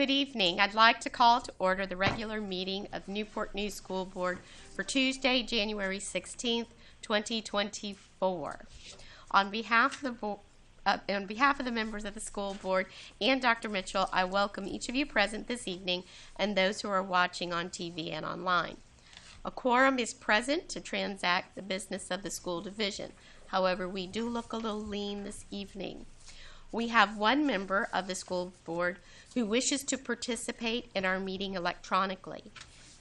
Good evening. I'd like to call to order the regular meeting of Newport News School Board for Tuesday, January 16th, 2024. On behalf of the members of the school board and Dr. Mitchell, I welcome each of you present this evening and those who are watching on TV and online. A quorum is present to transact the business of the school division. However, we do look a little lean this evening. We have one member of the school board who wishes to participate in our meeting electronically.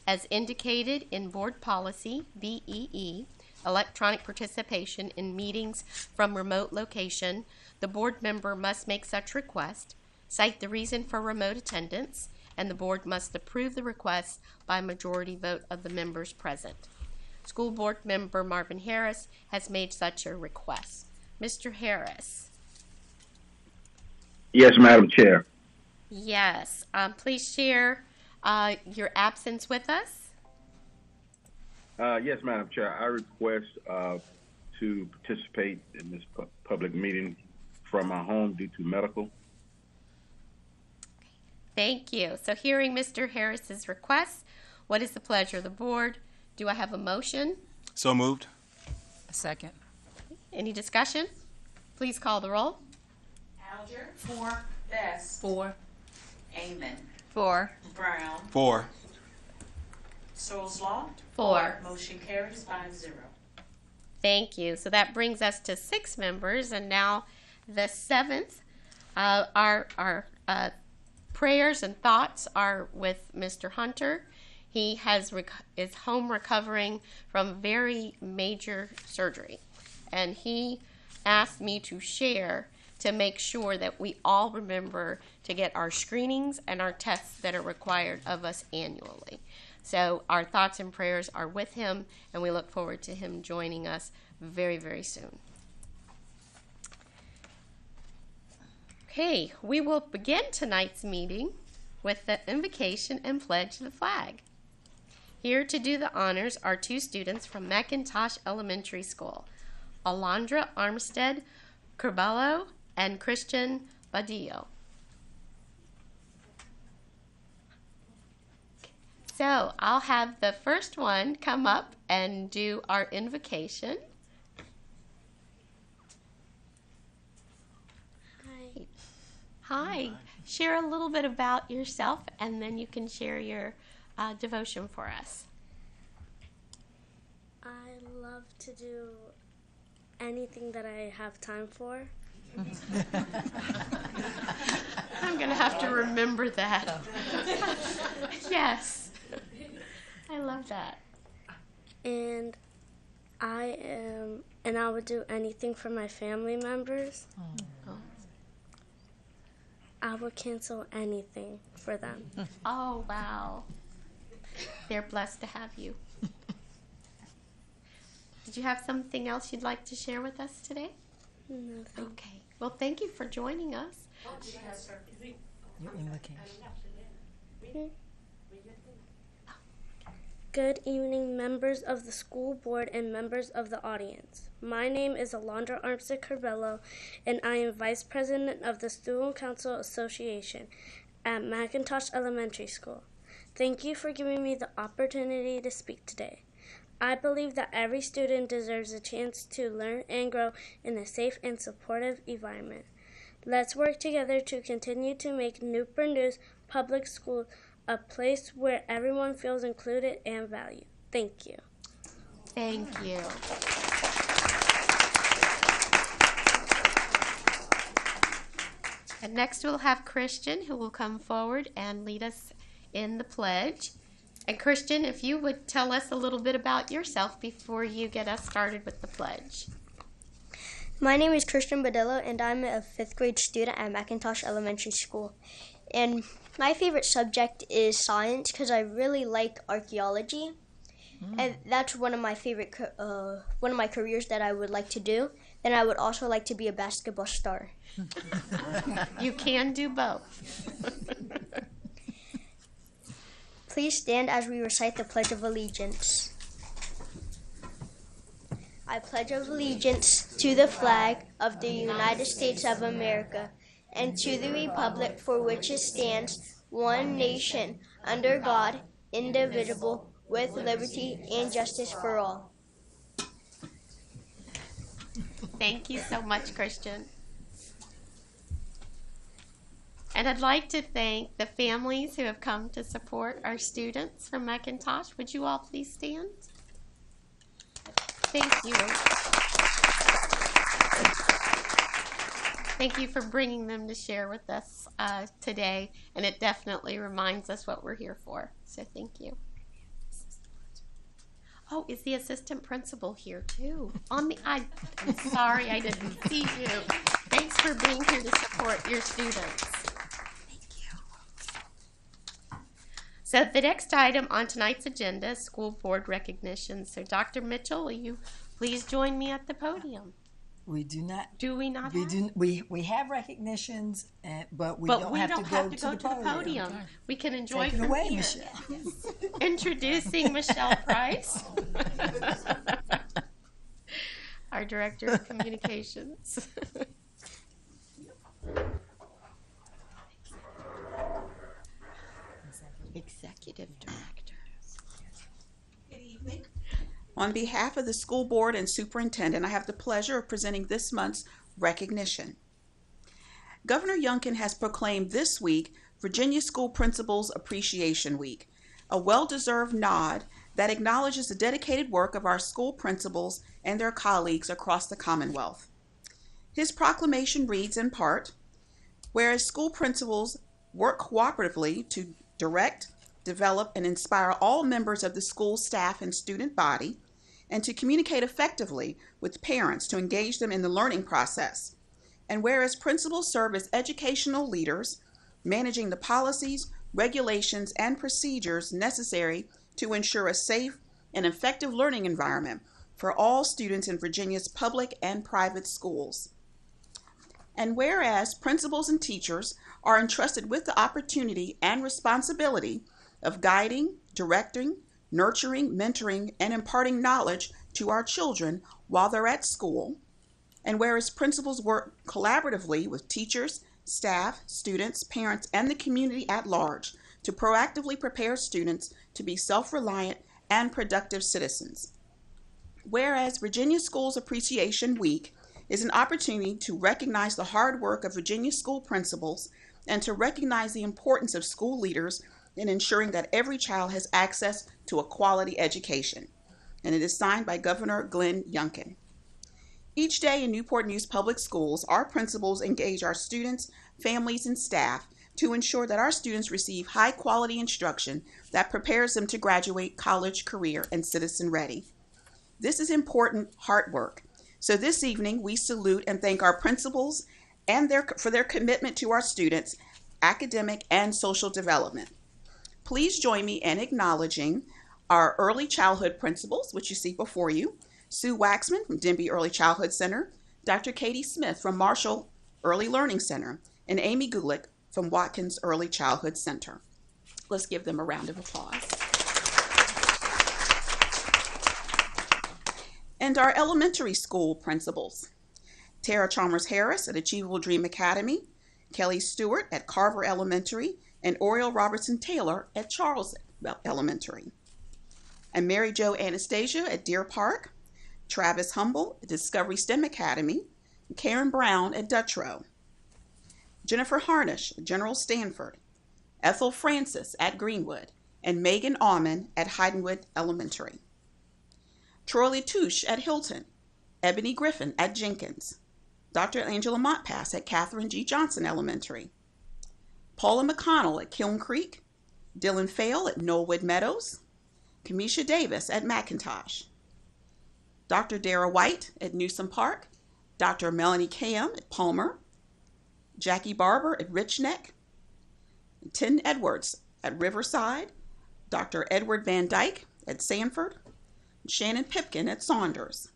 As indicated in Board Policy, BEE, electronic participation in meetings from remote location, the board member must make such request, cite the reason for remote attendance, and the board must approve the request by majority vote of the members present. School board member Marvin Harris has made such a request. Mr. Harris. Yes, Madam Chair. Yes. Please share your absence with us. Yes, Madam Chair. I request to participate in this public meeting from my home due to medical. Thank you. So hearing Mr. Harris's request, what is the pleasure of the board? Do I have a motion? So moved. A second. Any discussion? Please call the roll. Alger. 4. Best. 4. Amon. 4. Brown. 4. Searles-Law. 4. Motion carries 5-0. Thank you. So that brings us to 6 members, and now the 7th. Our prayers and thoughts are with Mr. Hunter. He is home recovering from very major surgery, and he asked me to share to make sure that we all remember to get our screenings and our tests that are required of us annually. So our thoughts and prayers are with him, and we look forward to him joining us very, very soon. Okay, we will begin tonight's meeting with the invocation and pledge the flag. Here to do the honors are 2 students from McIntosh Elementary School, Alondra Armstead Curbelo and Christian Badillo. So I'll have the first one come up and do our invocation. Hi. Hi. Share a little bit about yourself, and then you can share your devotion for us. I love to do anything that I have time for. I'm going to have to remember that. Yes. I love that. And I would do anything for my family members. Oh. I would cancel anything for them. Oh, wow. They're blessed to have you. Did you have something else you'd like to share with us today? No, Okay. Well, thank you for joining us. Your invocation. Good evening, members of the school board and members of the audience. My name is Alondra Armstead Curbelo, and I am Vice President of the Student Council Association at McIntosh Elementary School. Thank you for giving me the opportunity to speak today. I believe that every student deserves a chance to learn and grow in a safe and supportive environment. Let's work together to continue to make Newport News Public School a place where everyone feels included and valued. Thank you. Thank you. And next we'll have Christian, who will come forward and lead us in the pledge. And Christian, if you would tell us a little bit about yourself before you get us started with the pledge. My name is Christian Badillo, and I'm a 5th grade student at McIntosh Elementary School. And my favorite subject is science because I really like archaeology. And that's one of my favorite, one of my careers that I would like to do. Then I would also like to be a basketball star. You can do both. Please stand as we recite the Pledge of Allegiance. I pledge allegiance to the flag of the United States of America and to the republic for which it stands, one nation, under God, indivisible, with liberty and justice for all. Thank you so much, Christian. And I'd like to thank the families who have come to support our students from McIntosh. Would you all please stand? Thank you. Thank you for bringing them to share with us today, and it definitely reminds us what we're here for. So thank you. Oh, is the assistant principal here too? I'm sorry I didn't see you. Thanks for being here to support your students. Thank you. So the next item on tonight's agenda is school board recognition. So Dr. Mitchell, will you please join me at the podium? We do not. Do we not We have? do. We have recognitions, but we But don't we have don't to have go to go to the podium. Okay. We can enjoy Take it from away, here. Michelle. Introducing Michelle Price, our Director of Communications. Executive Director. Good evening. On behalf of the school board and superintendent, I have the pleasure of presenting this month's recognition. Governor Youngkin has proclaimed this week Virginia School Principals Appreciation Week, a well-deserved nod that acknowledges the dedicated work of our school principals and their colleagues across the Commonwealth. His proclamation reads in part, whereas school principals work cooperatively to direct, develop, and inspire all members of the school staff and student body, and to communicate effectively with parents to engage them in the learning process. And whereas principals serve as educational leaders, managing the policies, regulations, and procedures necessary to ensure a safe and effective learning environment for all students in Virginia's public and private schools. And whereas principals and teachers are entrusted with the opportunity and responsibility of guiding, directing, nurturing, mentoring, and imparting knowledge to our children while they're at school. And whereas principals work collaboratively with teachers, staff, students, parents, and the community at large to proactively prepare students to be self-reliant and productive citizens. Whereas Virginia Schools Appreciation Week is an opportunity to recognize the hard work of Virginia school principals and to recognize the importance of school leaders in ensuring that every child has access to a quality education. And it is signed by Governor Glenn Youngkin. Each day in Newport News Public Schools, our principals engage our students, families, and staff to ensure that our students receive high-quality instruction that prepares them to graduate college, career, and citizen ready. This is important hard work. So this evening, we salute and thank our principals and for their commitment to our students' academic and social development. Please join me in acknowledging our early childhood principals, which you see before you, Sue Waxman from Denby Early Childhood Center, Dr. Katie Smith from Marshall Early Learning Center, and Amy Gulick from Watkins Early Childhood Center. Let's give them a round of applause. And our elementary school principals, Tara Chalmers Harris at Achievable Dream Academy, Kelly Stewart at Carver Elementary, and Oriole Robertson Taylor at Charles Elementary. And Mary Jo Anastasia at Deer Park, Travis Humble at Discovery STEM Academy, and Karen Brown at Duttrow. Jennifer Harnish at General Stanford, Ethel Francis at Greenwood, and Megan Aumann at Hydenwood Elementary. Troy Touche at Hilton, Ebony Griffin at Jenkins, Dr. Angela Montpass at Catherine G. Johnson Elementary, Paula McConnell at Kiln Creek, Dylan Fail at Knollwood Meadows, Kamisha Davis at McIntosh, Dr. Dara White at Newsom Park, Dr. Melanie Cam at Palmer, Jackie Barber at Rich Neck, Tim Edwards at Riverside, Dr. Edward Van Dyke at Sanford, Shannon Pipkin at Saunders.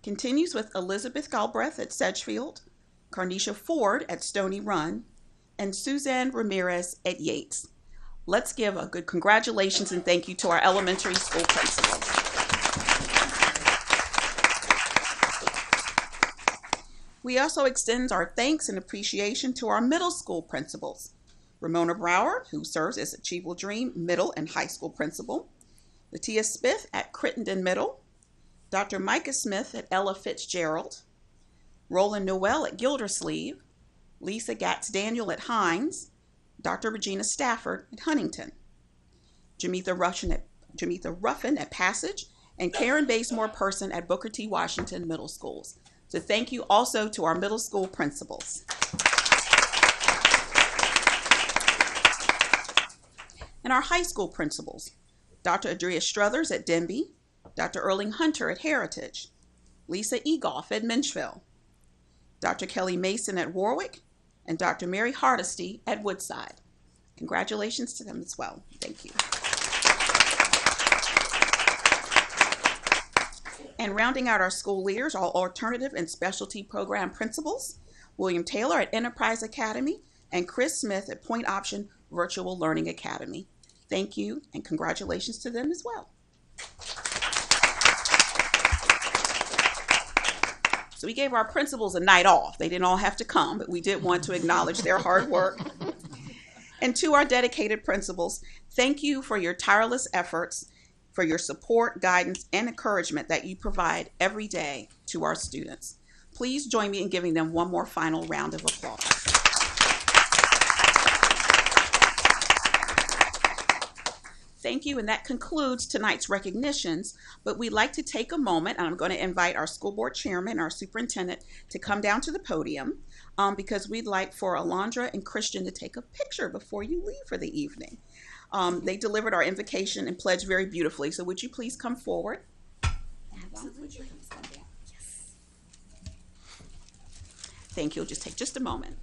Continues with Elizabeth Galbraith at Sedgefield, Carnisha Ford at Stony Run, and Suzanne Ramirez at Yates. Let's give a good congratulations and thank you to our elementary school principals. We also extend our thanks and appreciation to our middle school principals, Ramona Brower, who serves as Achievable Dream Middle and High School Principal. Latia Smith at Crittenden Middle. Dr. Micah Smith at Ella Fitzgerald. Roland Noel at Gildersleeve. Lisa Gatz Daniel at Hines. Dr. Regina Stafford at Huntington. Jametha Ruffin at Passage, and Karen Basemore Person at Booker T. Washington Middle Schools. So thank you also to our middle school principals. And our high school principals, Dr. Adria Struthers at Denby, Dr. Erling Hunter at Heritage, Lisa Egoff at Menchville, Dr. Kelly Mason at Warwick, and Dr. Mary Hardesty at Woodside. Congratulations to them as well. Thank you. And rounding out our school leaders, all alternative and specialty program principals, William Taylor at Enterprise Academy and Chris Smith at Point Option Virtual Learning Academy. Thank you and congratulations to them as well. So we gave our principals a night off. They didn't all have to come, but we did want to acknowledge their hard work. And to our dedicated principals, thank you for your tireless efforts, for your support, guidance, and encouragement that you provide every day to our students. Please join me in giving them one more final round of applause. Thank you, and that concludes tonight's recognitions, but we'd like to take a moment, and I'm going to invite our school board chairman, our superintendent, to come down to the podium because we'd like for Alondra and Christian to take a picture before you leave for the evening. They delivered our invocation and pledge very beautifully, so would you please come forward? Absolutely. Thank you. It'll just take just a moment.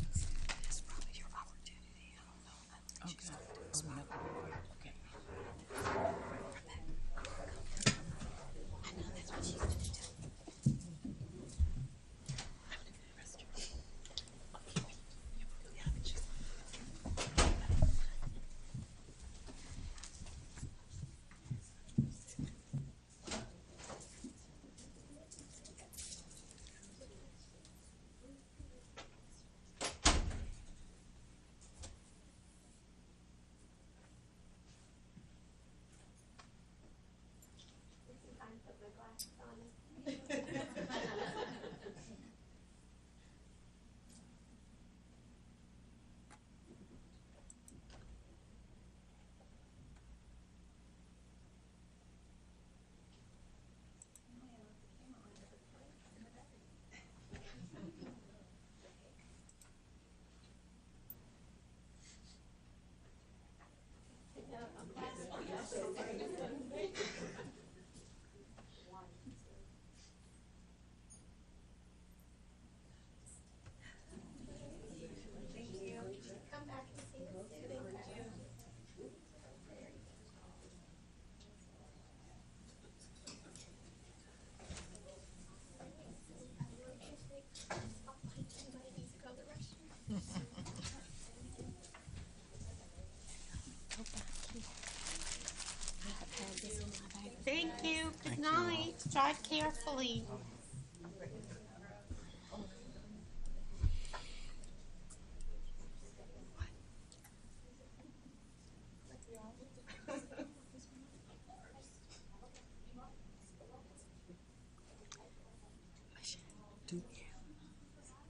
Thank you. Good night. Drive carefully.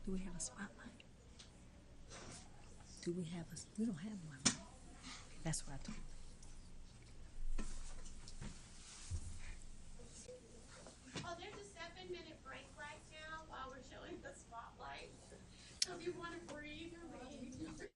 Do we have a spotlight? Do we have a, we don't have one, right? That's what I told you. Oh, there's a 7-minute break right now while we're showing the spotlight. So if you want to breathe or leave.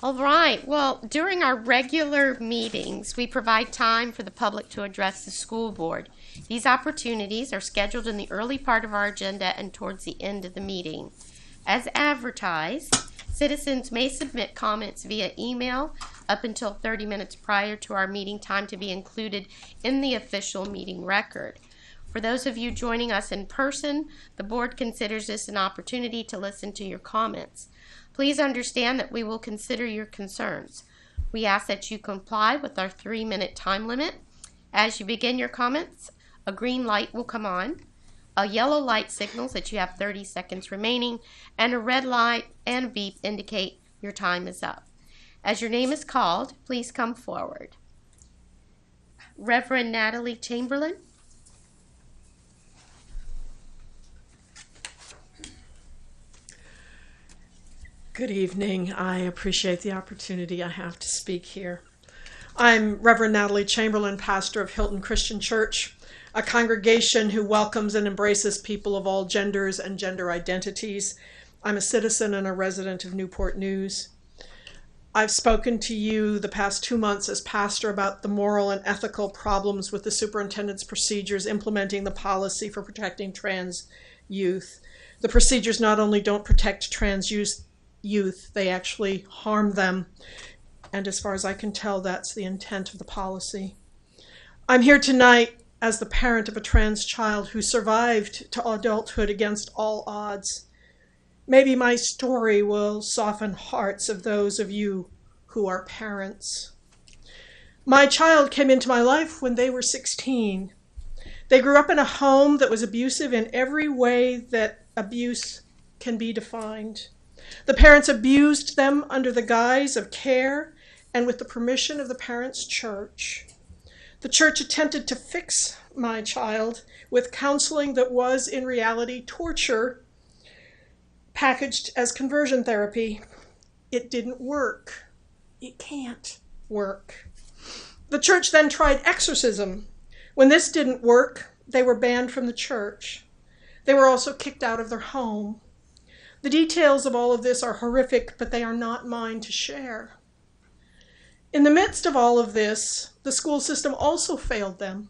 All right. Well, during our regular meetings, we provide time for the public to address the school board. These opportunities are scheduled in the early part of our agenda and towards the end of the meeting. As advertised, citizens may submit comments via email up until 30 minutes prior to our meeting time to be included in the official meeting record. For those of you joining us in person, the board considers this an opportunity to listen to your comments. Please understand that we will consider your concerns. We ask that you comply with our 3-minute time limit. As you begin your comments, a green light will come on. A yellow light signals that you have 30 seconds remaining, and a red light and beep indicate your time is up. As your name is called, please come forward. Reverend Natalie Chamberlain. Good evening. I appreciate the opportunity I have to speak here. I'm Reverend Natalie Chamberlain, pastor of Hilton Christian Church, a congregation who welcomes and embraces people of all genders and gender identities. I'm a citizen and a resident of Newport News. I've spoken to you the past 2 months as pastor about the moral and ethical problems with the superintendent's procedures implementing the policy for protecting trans youth. The procedures not only don't protect trans youth, they actually harm them. And as far as I can tell, that's the intent of the policy. I'm here tonight as the parent of a trans child who survived to adulthood against all odds. Maybe my story will soften hearts of those of you who are parents. My child came into my life when they were 16. They grew up in a home that was abusive in every way that abuse can be defined. The parents abused them under the guise of care and with the permission of the parents' church. The church attempted to fix my child with counseling that was in reality torture packaged as conversion therapy. It didn't work. It can't work. The church then tried exorcism. When this didn't work, they were banned from the church. They were also kicked out of their home. The details of all of this are horrific, but they are not mine to share. In the midst of all of this, the school system also failed them.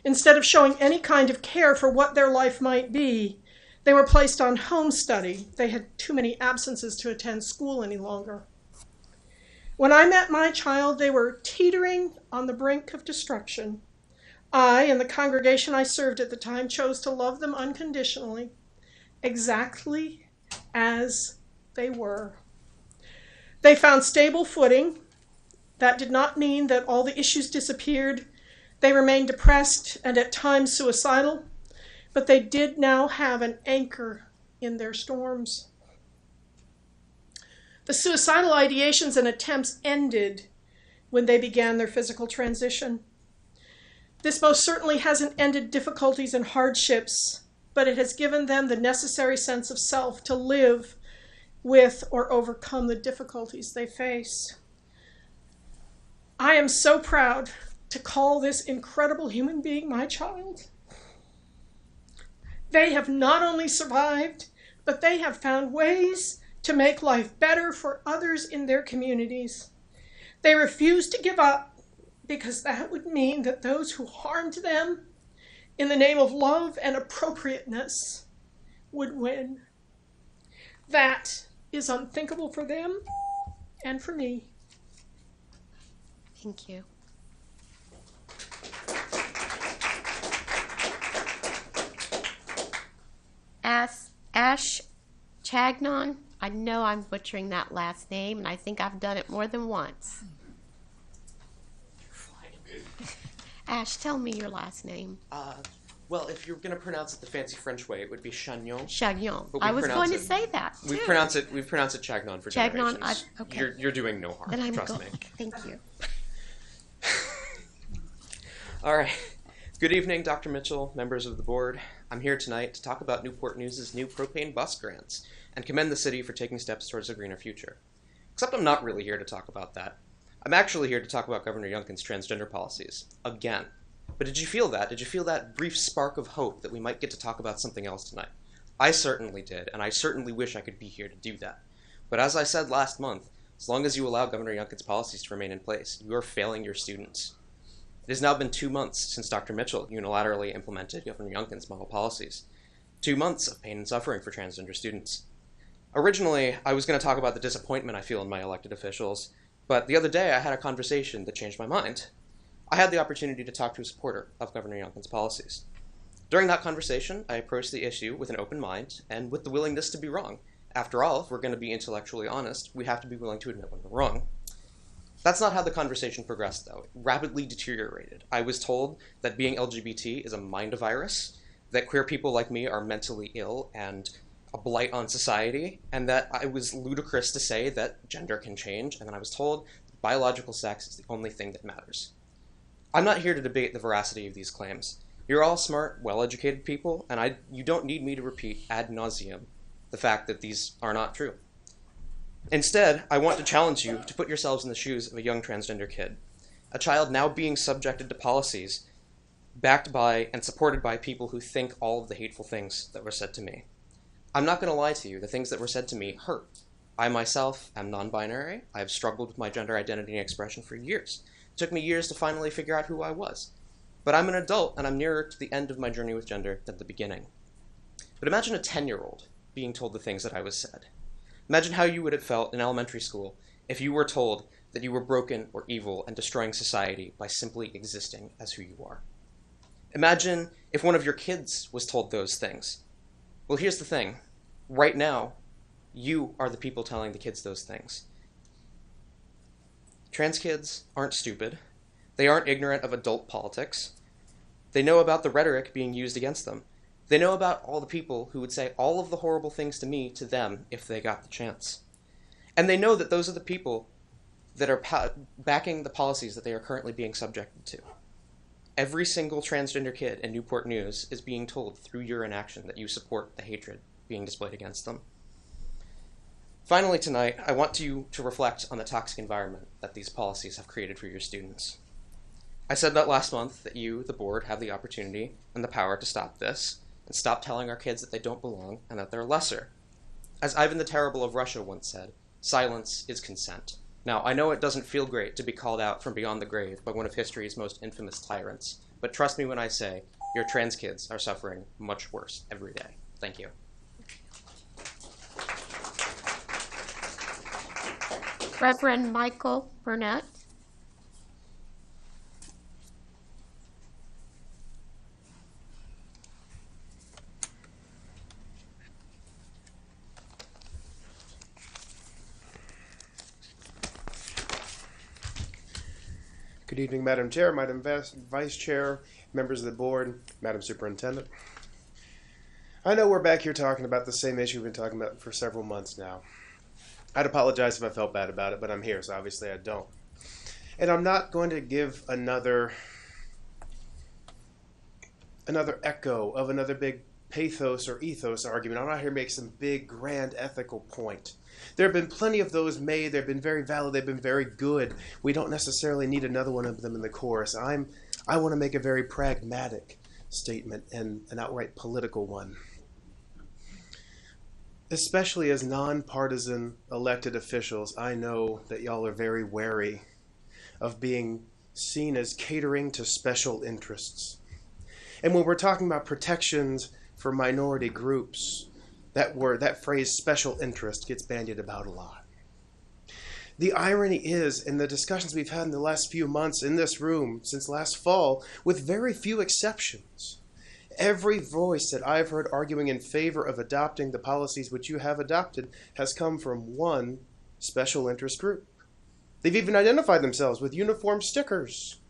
Instead of showing any kind of care for what their life might be, they were placed on home study. They had too many absences to attend school any longer. When I met my child, they were teetering on the brink of destruction. I and the congregation I served at the time chose to love them unconditionally, exactly as they were. They found stable footing. That did not mean that all the issues disappeared. They remained depressed and at times suicidal, but they did now have an anchor in their storms. The suicidal ideations and attempts ended when they began their physical transition. This most certainly hasn't ended difficulties and hardships, but it has given them the necessary sense of self to live with or overcome the difficulties they face. I am so proud to call this incredible human being my child. They have not only survived, but they have found ways to make life better for others in their communities. They refuse to give up because that would mean that those who harmed them in the name of love and appropriateness would win. That is unthinkable for them and for me. Thank you. Ash Chagnon. I know I'm butchering that last name, and I think I've done it more than once. Ash, tell me your last name. Well, if you're going to pronounce it the fancy French way, it would be Chagnon. Chagnon. I was going to say that, too. We've pronounced it Chagnon for Chagnon, generations. okay. You're doing no harm, Then I'm trust me. Thank you. All right. Good evening, Dr. Mitchell, members of the board. I'm here tonight to talk about Newport News' new propane bus grants and commend the city for taking steps towards a greener future. Except I'm not really here to talk about that. I'm actually here to talk about Governor Youngkin's transgender policies. Again. But did you feel that? Did you feel that brief spark of hope that we might get to talk about something else tonight? I certainly did, and I certainly wish I could be here to do that. But as I said last month, As long as you allow Governor Youngkin's policies to remain in place, you are failing your students. It has now been 2 months since Dr. Mitchell unilaterally implemented Governor Youngkin's model policies. 2 months of pain and suffering for transgender students. Originally, I was going to talk about the disappointment I feel in my elected officials, but the other day I had a conversation that changed my mind. I had the opportunity to talk to a supporter of Governor Youngkin's policies. During that conversation, I approached the issue with an open mind and with the willingness to be wrong. After all, if we're going to be intellectually honest, we have to be willing to admit when we're wrong. That's not how the conversation progressed, though. It rapidly deteriorated. I was told that being LGBT is a mind virus, that queer people like me are mentally ill and a blight on society, and that I was ludicrous to say that gender can change, and then I was told that biological sex is the only thing that matters. I'm not here to debate the veracity of these claims. You're all smart, well-educated people, and you don't need me to repeat ad nauseum the fact that these are not true. Instead, I want to challenge you to put yourselves in the shoes of a young transgender kid, a child now being subjected to policies backed by and supported by people who think all of the hateful things that were said to me. I'm not going to lie to you, the things that were said to me hurt. I myself am non-binary. I have struggled with my gender identity and expression for years. It took me years to finally figure out who I was. But I'm an adult, and I'm nearer to the end of my journey with gender than the beginning. But imagine a 10-year-old being told the things that I was said. Imagine how you would have felt in elementary school if you were told that you were broken or evil and destroying society by simply existing as who you are. Imagine if one of your kids was told those things. Well, here's the thing. Right now, you are the people telling the kids those things. Trans kids aren't stupid. They aren't ignorant of adult politics. They know about the rhetoric being used against them. They know about all the people who would say all of the horrible things to me to them if they got the chance. And they know that those are the people that are backing the policies that they are currently being subjected to. Every single transgender kid in Newport News is being told through your inaction that you support the hatred being displayed against them. Finally tonight, I want you to reflect on the toxic environment that these policies have created for your students. I said that last month that you, the board, have the opportunity and the power to stop this and stop telling our kids that they don't belong and that they're lesser. As Ivan the Terrible of Russia once said, silence is consent. Now, I know it doesn't feel great to be called out from beyond the grave by one of history's most infamous tyrants, but trust me when I say your trans kids are suffering much worse every day. Thank you. Reverend Michael Burnett. Good evening, Madam Chair, Madam Vice Chair, members of the board, Madam Superintendent. I know we're back here talking about the same issue we've been talking about for several months now. I'd apologize if I felt bad about it, but I'm here, so obviously I don't. And I'm not going to give another echo of another big pathos or ethos argument. I'm not here to make some big, grand ethical point. There have been plenty of those made. They've been very valid. They've been very good. We don't necessarily need another one of them in the chorus. I want to make a very pragmatic statement and an outright political one. Especially as nonpartisan elected officials, I know that y'all are very wary of being seen as catering to special interests. And when we're talking about protections for minority groups, that phrase special interest gets bandied about a lot. The irony is, in the discussions we've had in the last few months in this room since last fall, with very few exceptions, every voice that I've heard arguing in favor of adopting the policies which you have adopted has come from one special interest group. They've even identified themselves with uniform stickers.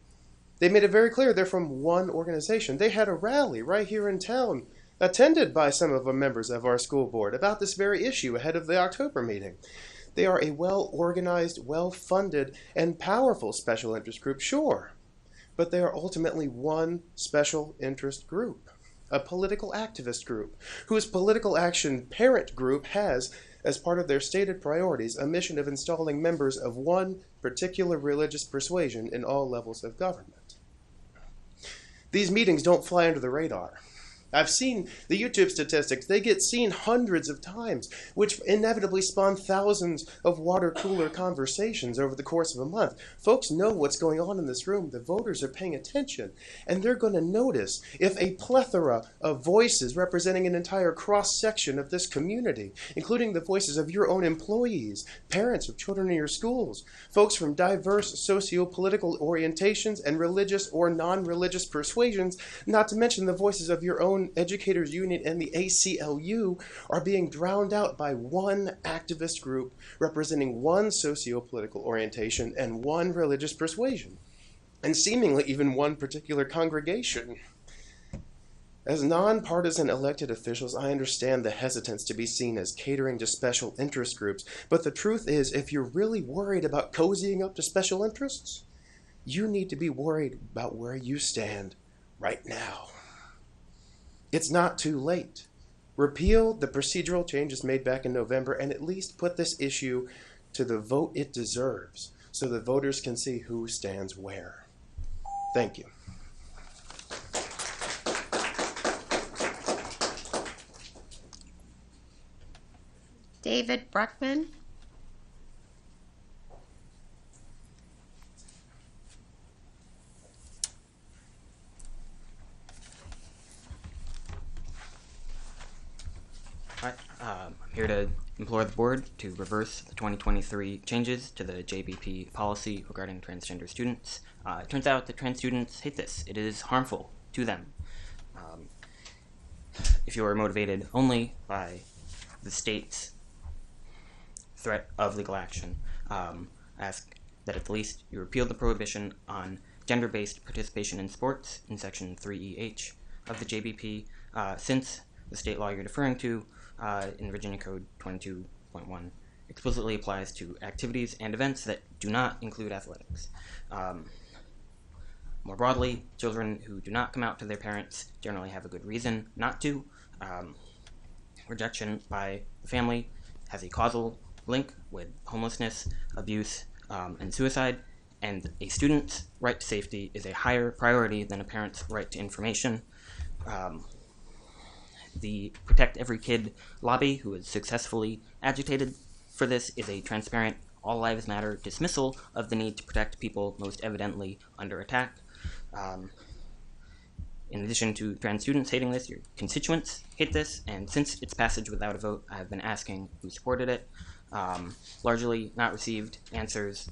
They made it very clear they're from one organization. They had a rally right here in town, attended by some of the members of our school board, about this very issue ahead of the October meeting. They are a well-organized, well-funded, and powerful special interest group, sure, but they are ultimately one special interest group, a political activist group, whose political action parent group has, as part of their stated priorities, a mission of installing members of one particular religious persuasion in all levels of government. These meetings don't fly under the radar. I've seen the YouTube statistics. They get seen hundreds of times, which inevitably spawn thousands of water cooler conversations over the course of a month. Folks know what's going on in this room. The voters are paying attention, and they're going to notice if a plethora of voices representing an entire cross-section of this community, including the voices of your own employees, parents of children in your schools, folks from diverse socio-political orientations and religious or non-religious persuasions, not to mention the voices of your own educators union and the ACLU, are being drowned out by one activist group representing one socio-political orientation and one religious persuasion, and seemingly even one particular congregation. As nonpartisan elected officials, I understand the hesitance to be seen as catering to special interest groups, but the truth is, if you're really worried about cozying up to special interests, you need to be worried about where you stand right now. It's not too late. Repeal the procedural changes made back in November and at least put this issue to the vote it deserves so the voters can see who stands where. Thank you. David Bruckman. I'm here to implore the board to reverse the 2023 changes to the JBP policy regarding transgender students. It turns out that trans students hate this. It is harmful to them. If you are motivated only by the state's threat of legal action, ask that at the least you repeal the prohibition on gender-based participation in sports in Section 3EH of the JBP, since the state law you're deferring to in Virginia Code 22.1 explicitly applies to activities and events that do not include athletics. More broadly, children who do not come out to their parents generally have a good reason not to. Rejection by the family has a causal link with homelessness, abuse, and suicide, and a student's right to safety is a higher priority than a parent's right to information. The Protect Every Kid lobby, who has successfully agitated for this, is a transparent, all lives matter dismissal of the need to protect people most evidently under attack. In addition to trans students hating this, your constituents hate this, and since its passage without a vote, I have been asking who supported it. Largely not received answers,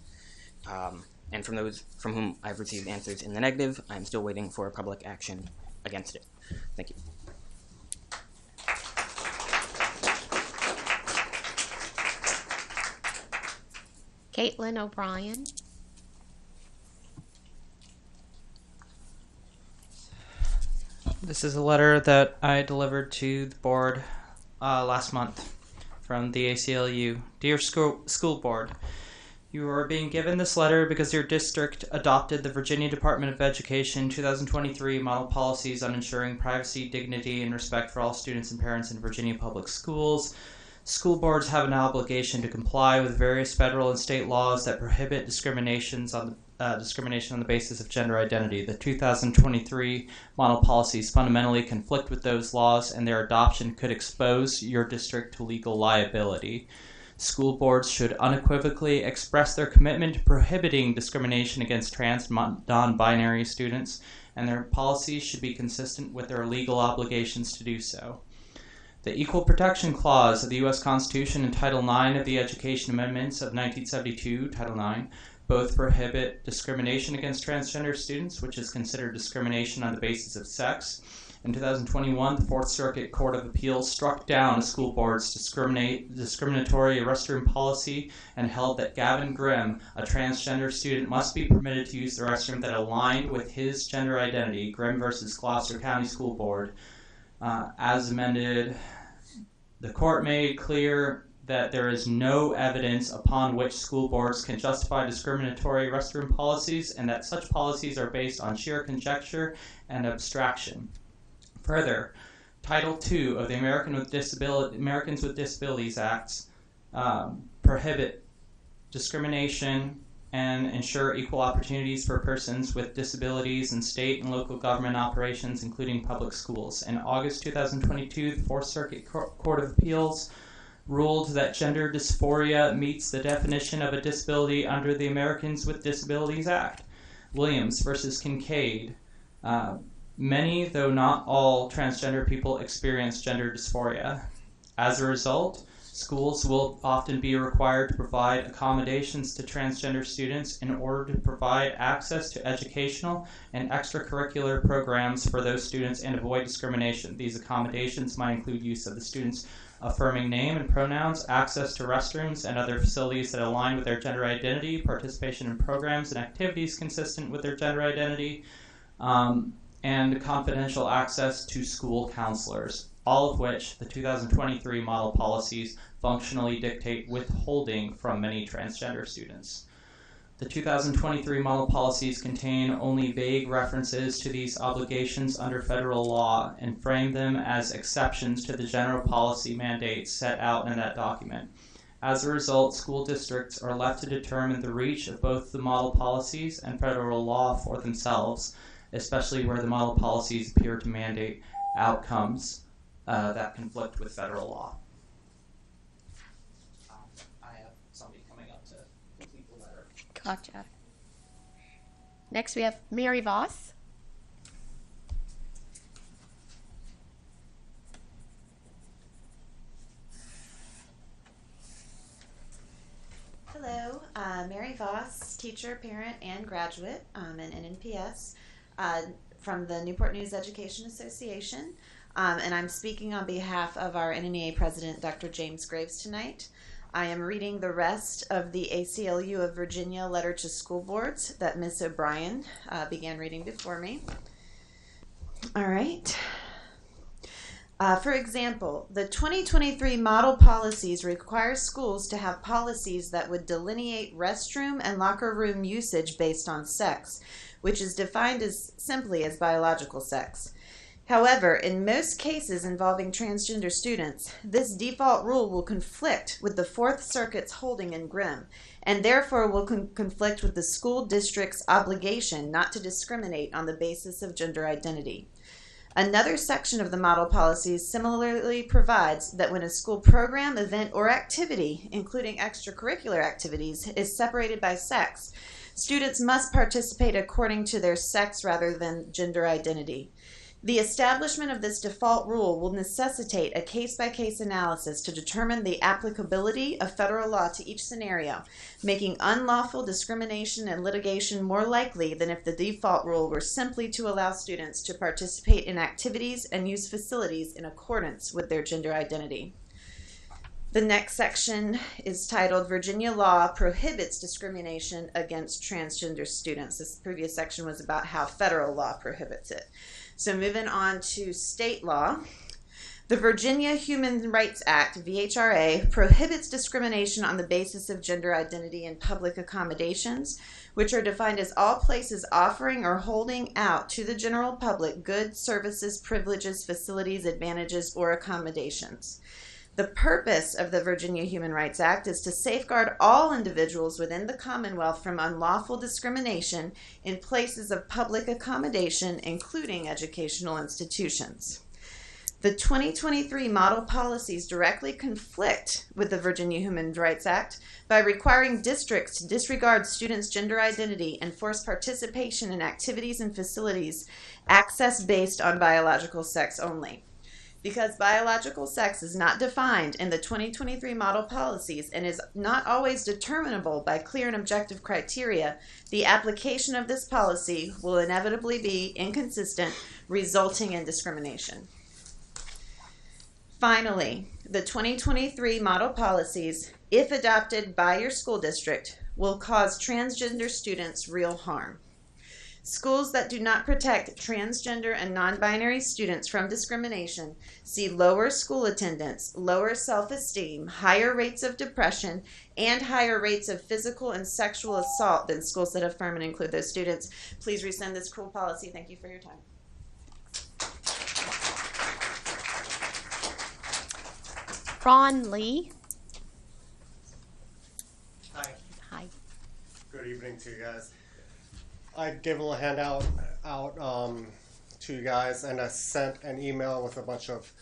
and from those from whom I've received answers in the negative, I'm still waiting for public action against it. Thank you. Caitlin O'Brien. This is a letter that I delivered to the board last month from the ACLU. Dear School Board, you are being given this letter because your district adopted the Virginia Department of Education 2023 model policies on ensuring privacy, dignity, and respect for all students and parents in Virginia public schools. School boards have an obligation to comply with various federal and state laws that prohibit discrimination on the basis of gender identity. The 2023 model policies fundamentally conflict with those laws, and their adoption could expose your district to legal liability. School boards should unequivocally express their commitment to prohibiting discrimination against trans non-binary students, and their policies should be consistent with their legal obligations to do so. The Equal Protection Clause of the U.S. Constitution and Title IX of the Education Amendments of 1972, Title IX, both prohibit discrimination against transgender students, which is considered discrimination on the basis of sex. In 2021, the Fourth Circuit Court of Appeals struck down a school board's discriminatory restroom policy and held that Gavin Grimm, a transgender student, must be permitted to use the restroom that aligned with his gender identity. Grimm versus Gloucester County School Board. As amended, the court made clear that there is no evidence upon which school boards can justify discriminatory restroom policies, and that such policies are based on sheer conjecture and abstraction. Further, Title II of the Americans with Disabilities Acts prohibit discrimination and ensure equal opportunities for persons with disabilities in state and local government operations, including public schools. In August 2022, the Fourth Circuit Court of Appeals ruled that gender dysphoria meets the definition of a disability under the Americans with Disabilities Act. Williams versus Kincaid. Many, though not all, transgender people experience gender dysphoria. As a result, schools will often be required to provide accommodations to transgender students in order to provide access to educational and extracurricular programs for those students and avoid discrimination. These accommodations might include use of the student's affirming name and pronouns, access to restrooms and other facilities that align with their gender identity, participation in programs and activities consistent with their gender identity, and confidential access to school counselors, all of which the 2023 model policies functionally dictate withholding from many transgender students. The 2023 model policies contain only vague references to these obligations under federal law and frame them as exceptions to the general policy mandates set out in that document. As a result, school districts are left to determine the reach of both the model policies and federal law for themselves, especially where the model policies appear to mandate outcomes that conflict with federal law. I have somebody coming up to complete the letter. Gotcha. Next, we have Mary Voss. Hello, Mary Voss, teacher, parent, and graduate in NNPS from the Newport News Education Association. And I'm speaking on behalf of our NNEA president, Dr. James Graves, tonight. I am reading the rest of the ACLU of Virginia letter to school boards that Ms. O'Brien began reading before me. All right. For example, the 2023 model policies require schools to have policies that would delineate restroom and locker room usage based on sex, which is defined as simply as biological sex. However, in most cases involving transgender students, this default rule will conflict with the Fourth Circuit's holding in Grimm, and therefore will conflict with the school district's obligation not to discriminate on the basis of gender identity. Another section of the model policies similarly provides that when a school program, event, or activity, including extracurricular activities, is separated by sex, students must participate according to their sex rather than gender identity. The establishment of this default rule will necessitate a case-by-case analysis to determine the applicability of federal law to each scenario, making unlawful discrimination and litigation more likely than if the default rule were simply to allow students to participate in activities and use facilities in accordance with their gender identity. The next section is titled Virginia Law Prohibits Discrimination Against Transgender Students. This previous section was about how federal law prohibits it. So moving on to state law, the Virginia Human Rights Act, VHRA, prohibits discrimination on the basis of gender identity in public accommodations, which are defined as all places offering or holding out to the general public goods, services, privileges, facilities, advantages, or accommodations. The purpose of the Virginia Human Rights Act is to safeguard all individuals within the Commonwealth from unlawful discrimination in places of public accommodation, including educational institutions. The 2023 model policies directly conflict with the Virginia Human Rights Act by requiring districts to disregard students' gender identity and force participation in activities and facilities access based on biological sex only. Because biological sex is not defined in the 2023 model policies and is not always determinable by clear and objective criteria, the application of this policy will inevitably be inconsistent, resulting in discrimination. Finally, the 2023 model policies, if adopted by your school district, will cause transgender students real harm. Schools that do not protect transgender and non-binary students from discrimination see lower school attendance, lower self-esteem, higher rates of depression, and higher rates of physical and sexual assault than schools that affirm and include those students. Please rescind this cruel policy. Thank you for your time. Ron Lee. Hi. Hi. Good Good evening to you guys. I gave a little handout to you guys, and I sent an email with a bunch of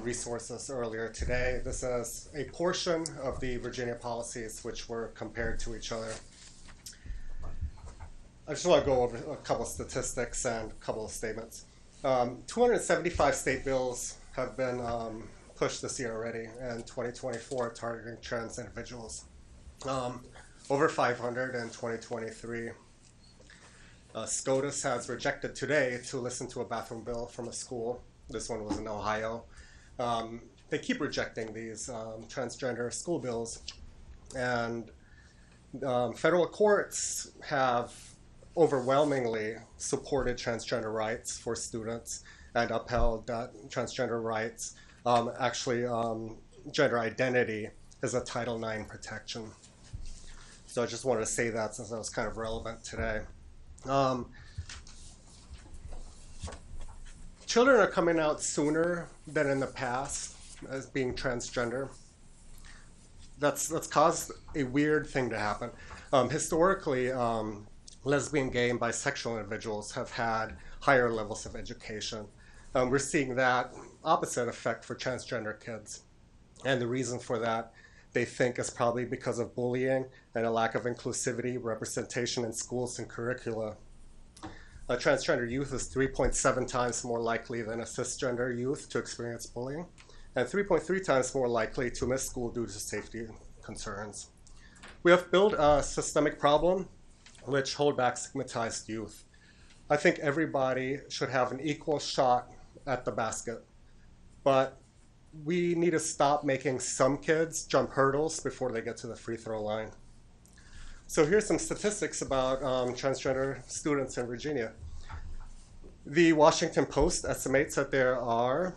resources earlier today. This is a portion of the Virginia policies which were compared to each other. I just want to go over a couple of statistics and a couple of statements. 275 state bills have been pushed this year already in 2024 targeting trans individuals. Over 500 in 2023. SCOTUS has rejected today to listen to a bathroom bill from a school. This one was in Ohio. They keep rejecting these transgender school bills. And federal courts have overwhelmingly supported transgender rights for students and upheld that transgender rights. Gender identity is a Title IX protection. So I just wanted to say that since that was kind of relevant today. Children are coming out sooner than in the past as being transgender. That's caused a weird thing to happen. Historically, lesbian, gay, and bisexual individuals have had higher levels of education. We're seeing that opposite effect for transgender kids. And the reason for that, they think, is probably because of bullying and a lack of inclusivity, representation in schools and curricula. A transgender youth is 3.7 times more likely than a cisgender youth to experience bullying, and 3.3 times more likely to miss school due to safety concerns. We have built a systemic problem which hold back stigmatized youth. I think everybody should have an equal shot at the basket, but we need to stop making some kids jump hurdles before they get to the free throw line. So here's some statistics about transgender students in Virginia. The Washington Post estimates that there are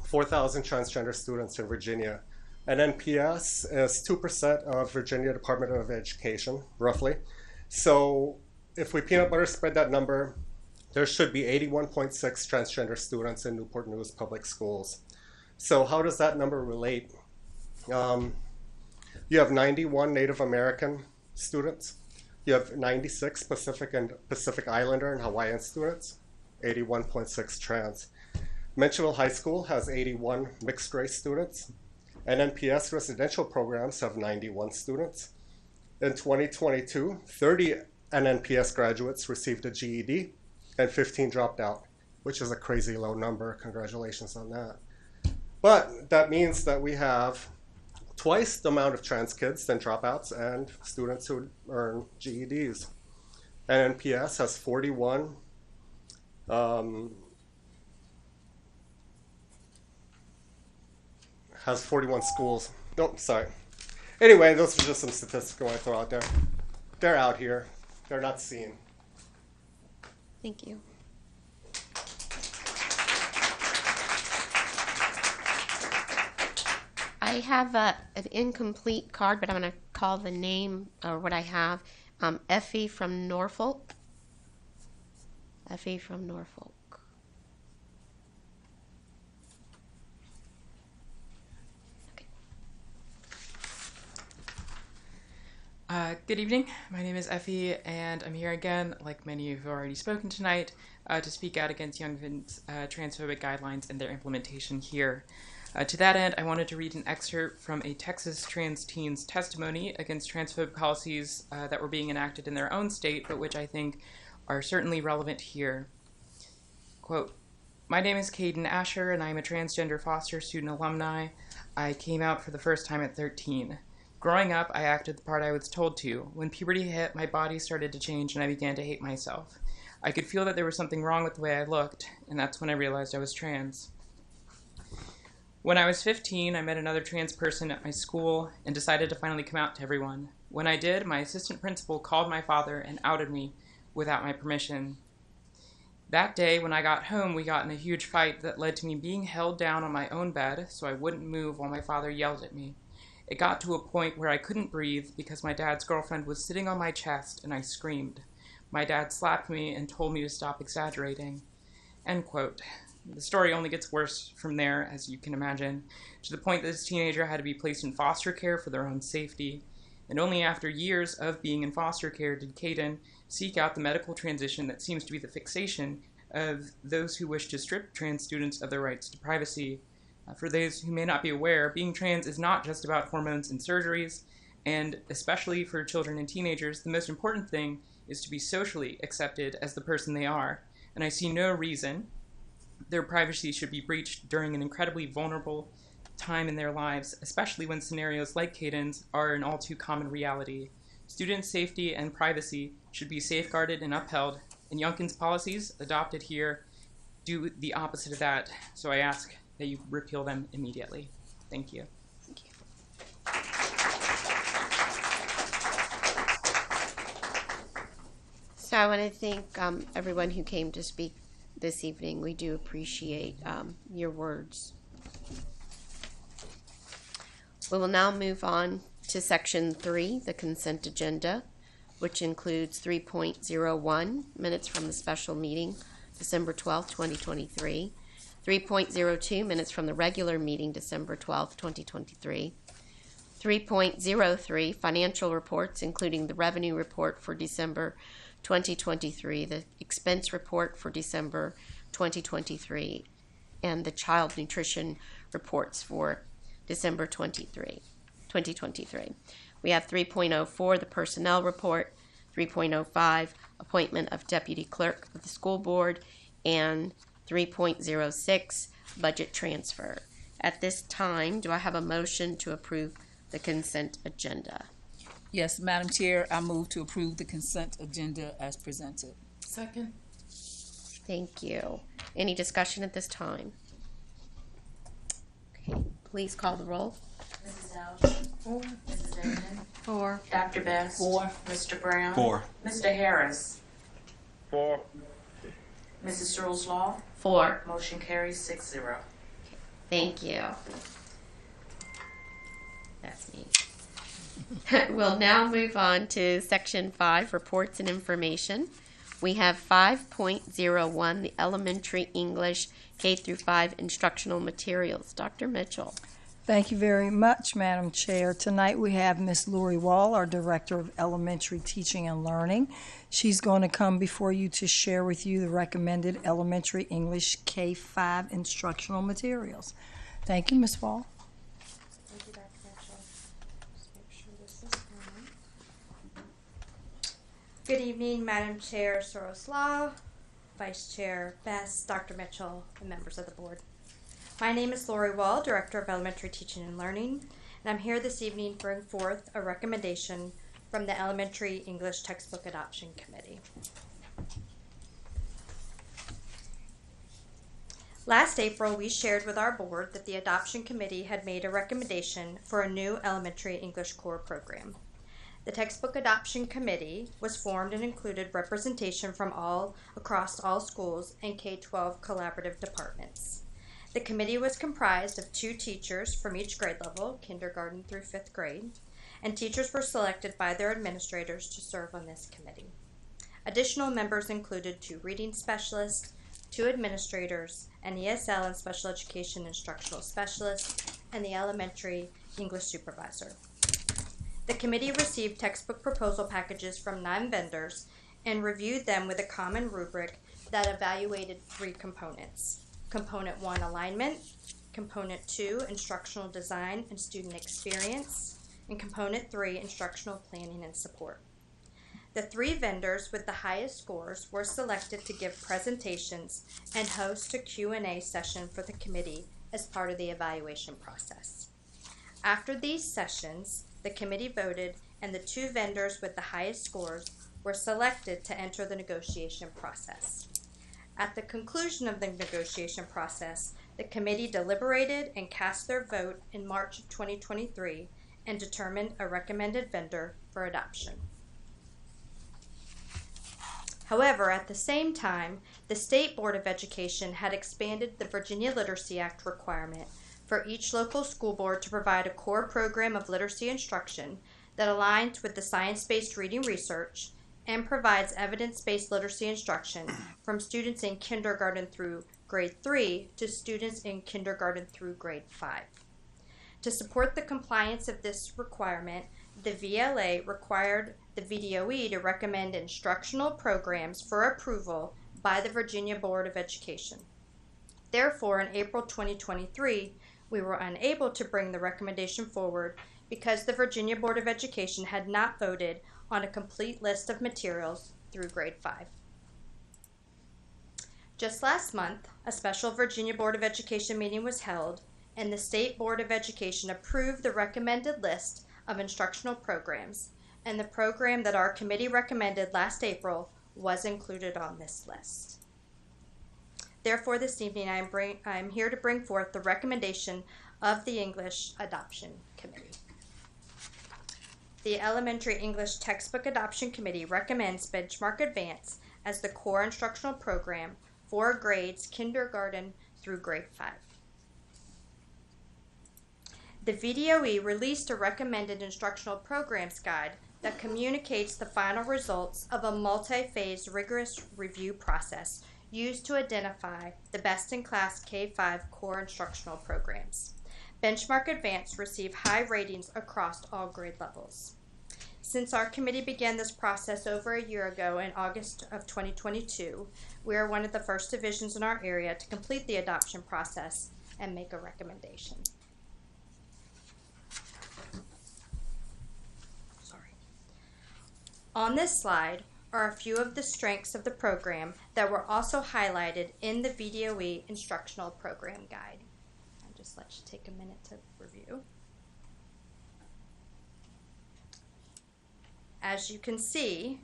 4,000 transgender students in Virginia. NNPS is 2% of Virginia Department of Education, roughly. So if we peanut butter spread that number, there should be 81.6 transgender students in Newport News public schools. So how does that number relate? You have 91 Native American students. You have 96 Pacific Islander and Hawaiian students, 81.6 trans. Mencheville High School has 81 mixed race students. NNPS residential programs have 91 students. In 2022, 30 NNPS graduates received a GED and 15 dropped out, which is a crazy low number. Congratulations on that. But that means that we have twice the amount of trans kids than dropouts and students who earn GEDs. NNPS has 41 schools. Oh, sorry. Anyway, those are just some statistics I want to throw out there. They're out here. They're not seen. Thank you. I have an incomplete card, but I'm going to call the name or what I have. Effie from Norfolk. Effie from Norfolk. Good evening. My name is Effie, and I'm here again, like many of you have already spoken tonight, to speak out against Youngkin's transphobic guidelines and their implementation here. To that end, I wanted to read an excerpt from a Texas trans teen's testimony against transphobic policies that were being enacted in their own state, but which I think are certainly relevant here. Quote, "My name is Caden Asher, and I am a transgender foster student alumni. I came out for the first time at 13. Growing up, I acted the part I was told to. When puberty hit, my body started to change, and I began to hate myself. I could feel that there was something wrong with the way I looked, and that's when I realized I was trans. When I was 15, I met another trans person at my school and decided to finally come out to everyone. When I did, my assistant principal called my father and outed me without my permission. That day, when I got home, we got in a huge fight that led to me being held down on my own bed so I wouldn't move while my father yelled at me. It got to a point where I couldn't breathe because my dad's girlfriend was sitting on my chest and I screamed. My dad slapped me and told me to stop exaggerating." End quote. The story only gets worse from there, as you can imagine, to the point that this teenager had to be placed in foster care for their own safety. and only after years of being in foster care did Caden seek out the medical transition that seems to be the fixation of those who wish to strip trans students of their rights to privacy. For those who may not be aware, being trans is not just about hormones and surgeries, and especially for children and teenagers, the most important thing is to be socially accepted as the person they are, and I see no reason their privacy should be breached during an incredibly vulnerable time in their lives, especially when scenarios like Caden's are an all too common reality. Student safety and privacy should be safeguarded and upheld, and Youngkin's policies adopted here do the opposite of that, so I ask that you repeal them immediately. Thank you. Thank you. So I want to thank everyone who came to speak this evening. We do appreciate your words. We will now move on to Section 3, the consent agenda, which includes 3.01, minutes from the special meeting, December 12, 2023, 3.02, minutes from the regular meeting, December 12, 2023, 3.03, financial reports, including the revenue report for December 2023, the expense report for December 2023, and the child nutrition reports for December 2023. We have 3.04, the personnel report, 3.05, appointment of deputy clerk of the school board, and 3.06, budget transfer. At this time, do I have a motion to approve the consent agenda? Yes, Madam Chair, I move to approve the consent agenda as presented. Second. Thank you. Any discussion at this time? Okay, please call the roll. Mrs. Alger? 4. Mrs. Amen? 4. Dr. Best? 4. Mr. Brown? 4. Mr. Harris? 4. Mrs. Searles Law? 4. Motion carries 6-0. Thank you. That's me. We'll now move on to Section 5, reports and information. We have 5.01, the elementary English K-5 instructional materials. Dr. Mitchell. Thank you very much, Madam Chair. Tonight we have Miss Lori Wall, our Director of Elementary Teaching and Learning. She's going to come before you to share with you the recommended elementary English K-5 instructional materials. Thank you, Ms. Wall. Thank you, Dr. Mitchell. Just make sure this is on. Good evening, Madam Chair Soroslaw, Vice Chair Best, Dr. Mitchell, and members of the board. My name is Lori Wall, Director of Elementary Teaching and Learning, and I'm here this evening to bring forth a recommendation from the Elementary English Textbook Adoption Committee. Last April, we shared with our board that the Adoption Committee had made a recommendation for a new elementary English core program. The Textbook Adoption Committee was formed and included representation from across all schools and K-12 collaborative departments. The committee was comprised of 2 teachers from each grade level, kindergarten through 5th grade, and teachers were selected by their administrators to serve on this committee. Additional members included 2 reading specialists, 2 administrators, an ESL and special education instructional specialist, and the elementary English supervisor. The committee received textbook proposal packages from 9 vendors and reviewed them with a common rubric that evaluated 3 components. Component 1, alignment, Component 2, instructional design and student experience, and Component 3, instructional planning and support. The 3 vendors with the highest scores were selected to give presentations and host a Q&A session for the committee as part of the evaluation process. After these sessions, the committee voted and the 2 vendors with the highest scores were selected to enter the negotiation process. At the conclusion of the negotiation process, the committee deliberated and cast their vote in March of 2023 and determined a recommended vendor for adoption. However, at the same time, the State Board of Education had expanded the Virginia Literacy Act requirement for each local school board to provide a core program of literacy instruction that aligns with the science-based reading research and provides evidence-based literacy instruction from students in kindergarten through grade 3 to students in kindergarten through grade 5. To support the compliance of this requirement, the VLA required the VDOE to recommend instructional programs for approval by the Virginia Board of Education. Therefore, in April 2023, we were unable to bring the recommendation forward because the Virginia Board of Education had not voted on a complete list of materials through grade 5. Just last month, a special Virginia Board of Education meeting was held, and the State Board of Education approved the recommended list of instructional programs, and the program that our committee recommended last April was included on this list. Therefore, this evening I am here to bring forth the recommendation of the English Adoption Committee. The Elementary English Textbook Adoption Committee recommends Benchmark Advance as the core instructional program for grades kindergarten through grade 5. The VDOE released a recommended instructional programs guide that communicates the final results of a multi-phase rigorous review process used to identify the best-in-class K-5 core instructional programs. Benchmark Advance received high ratings across all grade levels. Since our committee began this process over a year ago in August of 2022, we are one of the first divisions in our area to complete the adoption process and make a recommendation. On this slide are a few of the strengths of the program that were also highlighted in the VDOE Instructional Program Guide. I'll just let you take a minute to review. As you can see,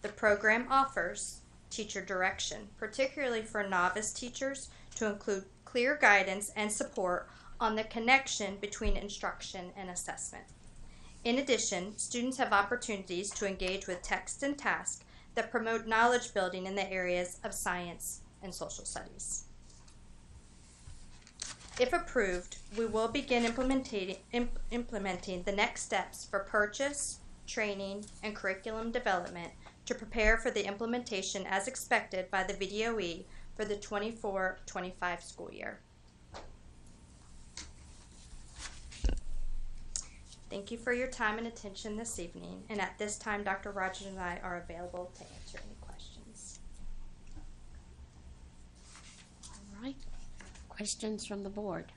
the program offers teacher direction, particularly for novice teachers, to include clear guidance and support on the connection between instruction and assessment. In addition, students have opportunities to engage with text and task that promote knowledge building in the areas of science and social studies. If approved, we will begin implementing the next steps for purchase, training, and curriculum development to prepare for the implementation as expected by the VDOE for the 24-25 school year. Thank you for your time and attention this evening, and at this time, Dr. Rogers and I are available to answer any questions. All right. Questions from the board?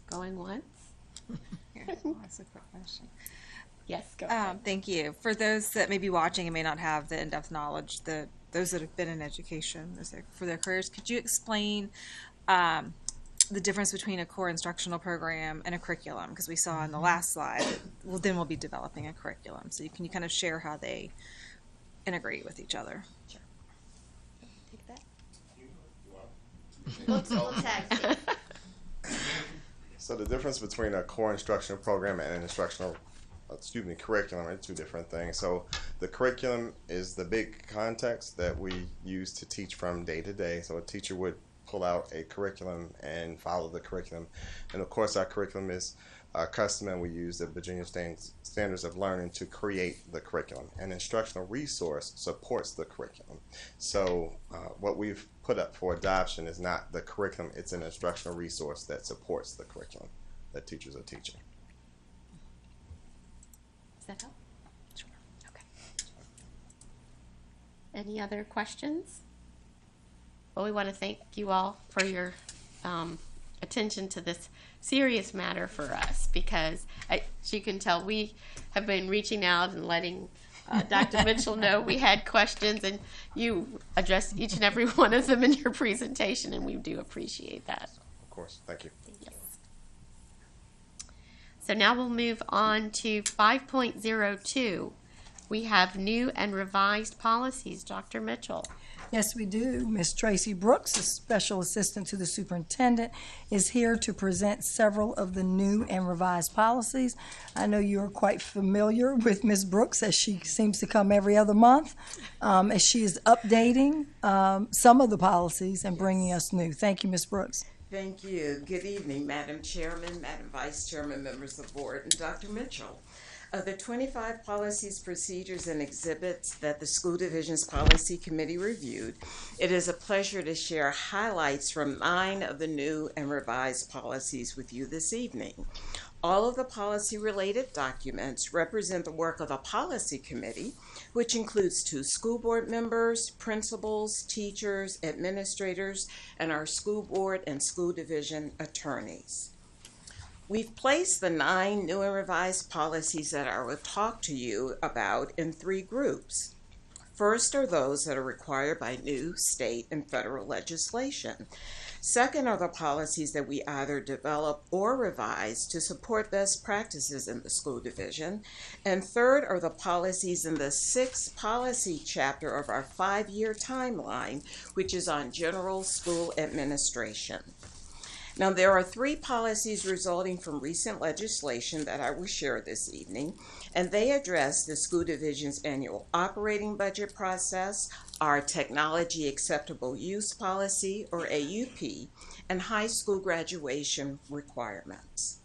Going once? Here, I'll ask a quick question. Yes, go ahead. Thank you. For those that may be watching and may not have the in-depth knowledge, those that have been in education for their careers, could you explain the difference between a core instructional program and a curriculum? Because we saw in the last slide, then we'll be developing a curriculum. So can you kind of share how they integrate with each other? Sure. Take that. We'll tag team. So the difference between a core instructional program and an curriculum are two different things. So the curriculum is the big context that we use to teach from day to day. So a teacher would pull out a curriculum and follow the curriculum. And of course our curriculum is custom, and we use the Virginia Standards of Learning to create the curriculum. An instructional resource supports the curriculum. So what we've put up for adoption is not the curriculum, it's an instructional resource that supports the curriculum that teachers are teaching. Does that help? Sure. Okay. Any other questions? Well, we want to thank you all for your attention to this serious matter for us, because as you can tell, we have been reaching out and letting Dr. Mitchell know we had questions, and you addressed each and every one of them in your presentation, and we do appreciate that. Of course. Thank you. Yes. So now we'll move on to 5.02. We have new and revised policies. Dr. Mitchell. Yes, we do. Ms. Tracy Brooks, a special assistant to the superintendent, is here to present several of the new and revised policies. I know you're quite familiar with Ms. Brooks, as she seems to come every other month, as she is updating some of the policies and bringing us new. Thank you, Ms. Brooks. Thank you. Good evening, Madam Chairman, Madam Vice Chairman, members of the board, and Dr. Mitchell. Of the 25 policies, procedures, and exhibits that the School Division's Policy Committee reviewed, it is a pleasure to share highlights from 9 of the new and revised policies with you this evening. All of the policy-related documents represent the work of the policy committee, which includes 2 school board members, principals, teachers, administrators, and our school board and school division attorneys. We've placed the 9 new and revised policies that I will talk to you about in 3 groups. First are those that are required by new state and federal legislation. Second are the policies that we either develop or revise to support best practices in the school division. And third are the policies in the 6th policy chapter of our 5-year timeline, which is on general school administration. Now, there are 3 policies resulting from recent legislation that I will share this evening, and they address the school division's annual operating budget process, our technology acceptable use policy, or AUP, and high school graduation requirements.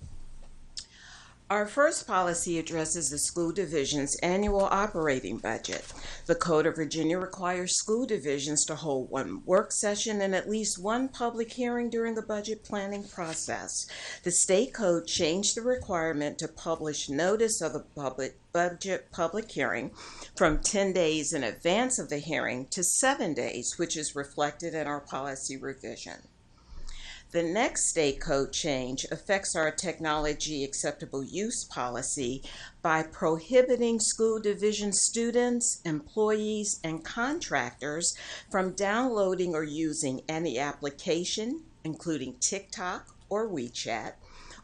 Our first policy addresses the school division's annual operating budget. The Code of Virginia requires school divisions to hold 1 work session and at least 1 public hearing during the budget planning process. The state code changed the requirement to publish notice of the budget public hearing from 10 days in advance of the hearing to 7 days, which is reflected in our policy revision. The next state code change affects our technology acceptable use policy by prohibiting school division students, employees, and contractors from downloading or using any application, including TikTok or WeChat,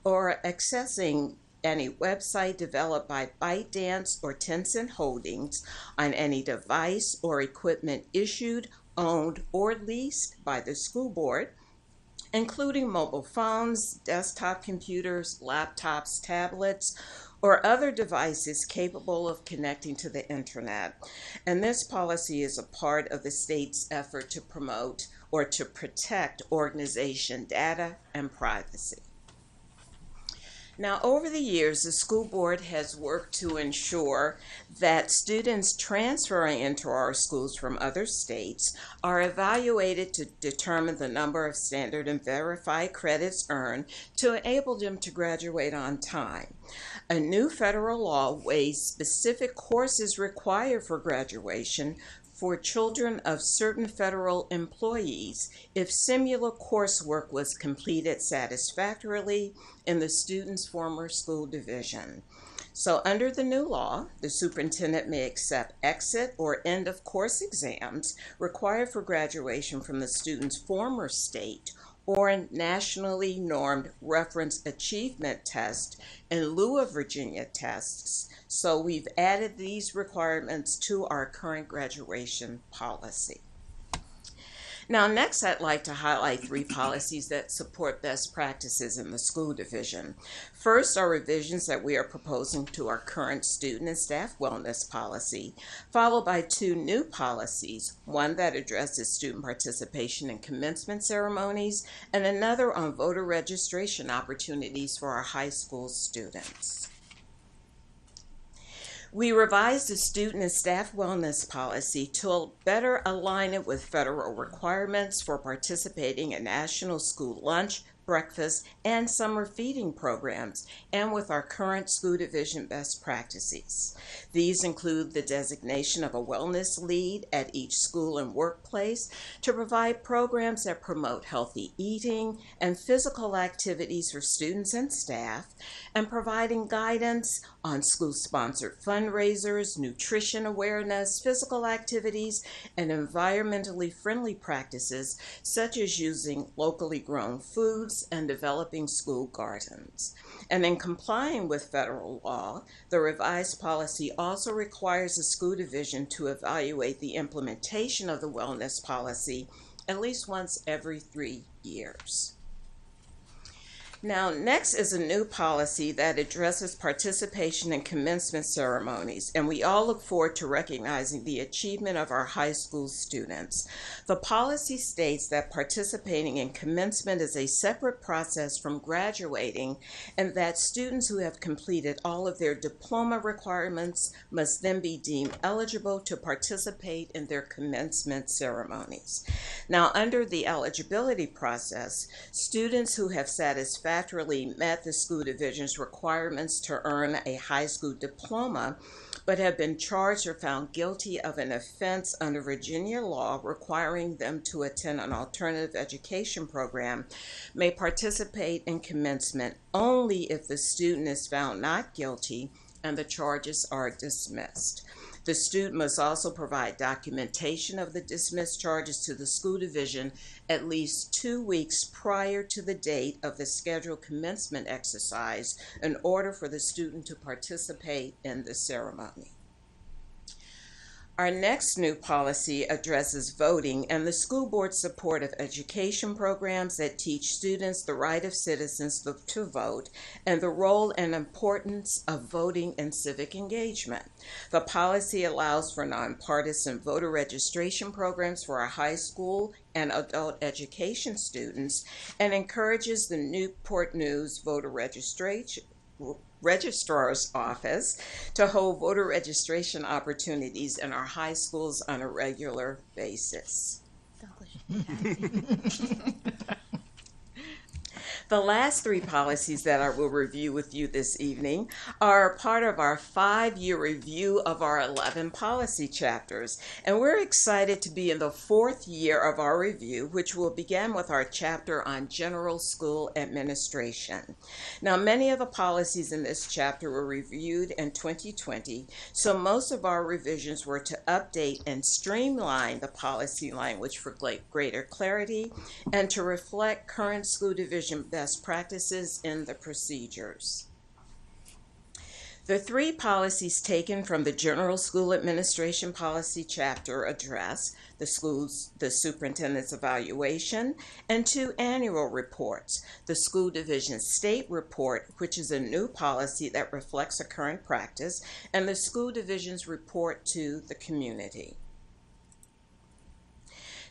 or accessing any website developed by ByteDance or Tencent Holdings on any device or equipment issued, owned, or leased by the school board, including mobile phones, desktop computers, laptops, tablets, or other devices capable of connecting to the internet. And this policy is a part of the state's effort to promote or to protect organization data and privacy. Now, over the years, the school board has worked to ensure that students transferring into our schools from other states are evaluated to determine the number of standard and verified credits earned to enable them to graduate on time. A new federal law weighs specific courses required for graduation for children of certain federal employees if similar coursework was completed satisfactorily in the student's former school division. So under the new law, the superintendent may accept exit or end of course exams required for graduation from the student's former state or nationally normed reference achievement test in lieu of Virginia tests. So we've added these requirements to our current graduation policy. Now, next, I'd like to highlight 3 policies that support best practices in the school division. First are revisions that we are proposing to our current student and staff wellness policy, followed by 2 new policies, one that addresses student participation in commencement ceremonies, and another on voter registration opportunities for our high school students. We revised the student and staff wellness policy to better align it with federal requirements for participating in national school lunch, breakfast, and summer feeding programs, and with our current school division best practices. These include the designation of a wellness lead at each school and workplace to provide programs that promote healthy eating and physical activities for students and staff, and providing guidance on school-sponsored fundraisers, nutrition awareness, physical activities, and environmentally friendly practices such as using locally grown foods and developing school gardens. And in complying with federal law, the revised policy also requires the school division to evaluate the implementation of the wellness policy at least once every 3 years. Now, next is a new policy that addresses participation in commencement ceremonies, and we all look forward to recognizing the achievement of our high school students. The policy states that participating in commencement is a separate process from graduating, and that students who have completed all of their diploma requirements must then be deemed eligible to participate in their commencement ceremonies. Now, under the eligibility process, students who have satisfactorily satisfactorily met the school division's requirements to earn a high school diploma, but have been charged or found guilty of an offense under Virginia law requiring them to attend an alternative education program, may participate in commencement only if the student is found not guilty and the charges are dismissed. The student must also provide documentation of the dismissed charges to the school division at least 2 weeks prior to the date of the scheduled commencement exercise in order for the student to participate in the ceremony. Our next new policy addresses voting and the school board's support of education programs that teach students the right of citizens to vote and the role and importance of voting and civic engagement. The policy allows for nonpartisan voter registration programs for our high school and adult education students and encourages the Newport News voter registrar's office to hold voter registration opportunities in our high schools on a regular basis. The last 3 policies that I will review with you this evening are part of our 5-year review of our 11 policy chapters. And we're excited to be in the 4th year of our review, which will begin with our chapter on general school administration. Now, many of the policies in this chapter were reviewed in 2020, so most of our revisions were to update and streamline the policy language for greater clarity and to reflect current school division best practices in the procedures. The 3 policies taken from the General School Administration Policy chapter address the superintendent's evaluation and 2 annual reports. The School Division State Report, which is a new policy that reflects a current practice, and the School Division's report to the community.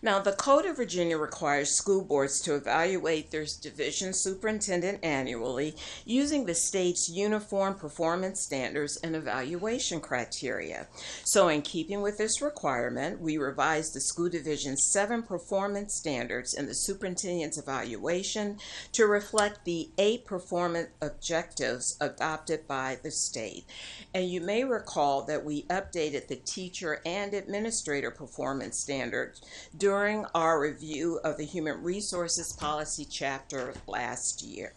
Now, the Code of Virginia requires school boards to evaluate their division superintendent annually using the state's uniform performance standards and evaluation criteria. So in keeping with this requirement, we revised the school division's 7 performance standards in the superintendent's evaluation to reflect the 8 performance objectives adopted by the state. And you may recall that we updated the teacher and administrator performance standards during our review of the Human Resources Policy chapter last year.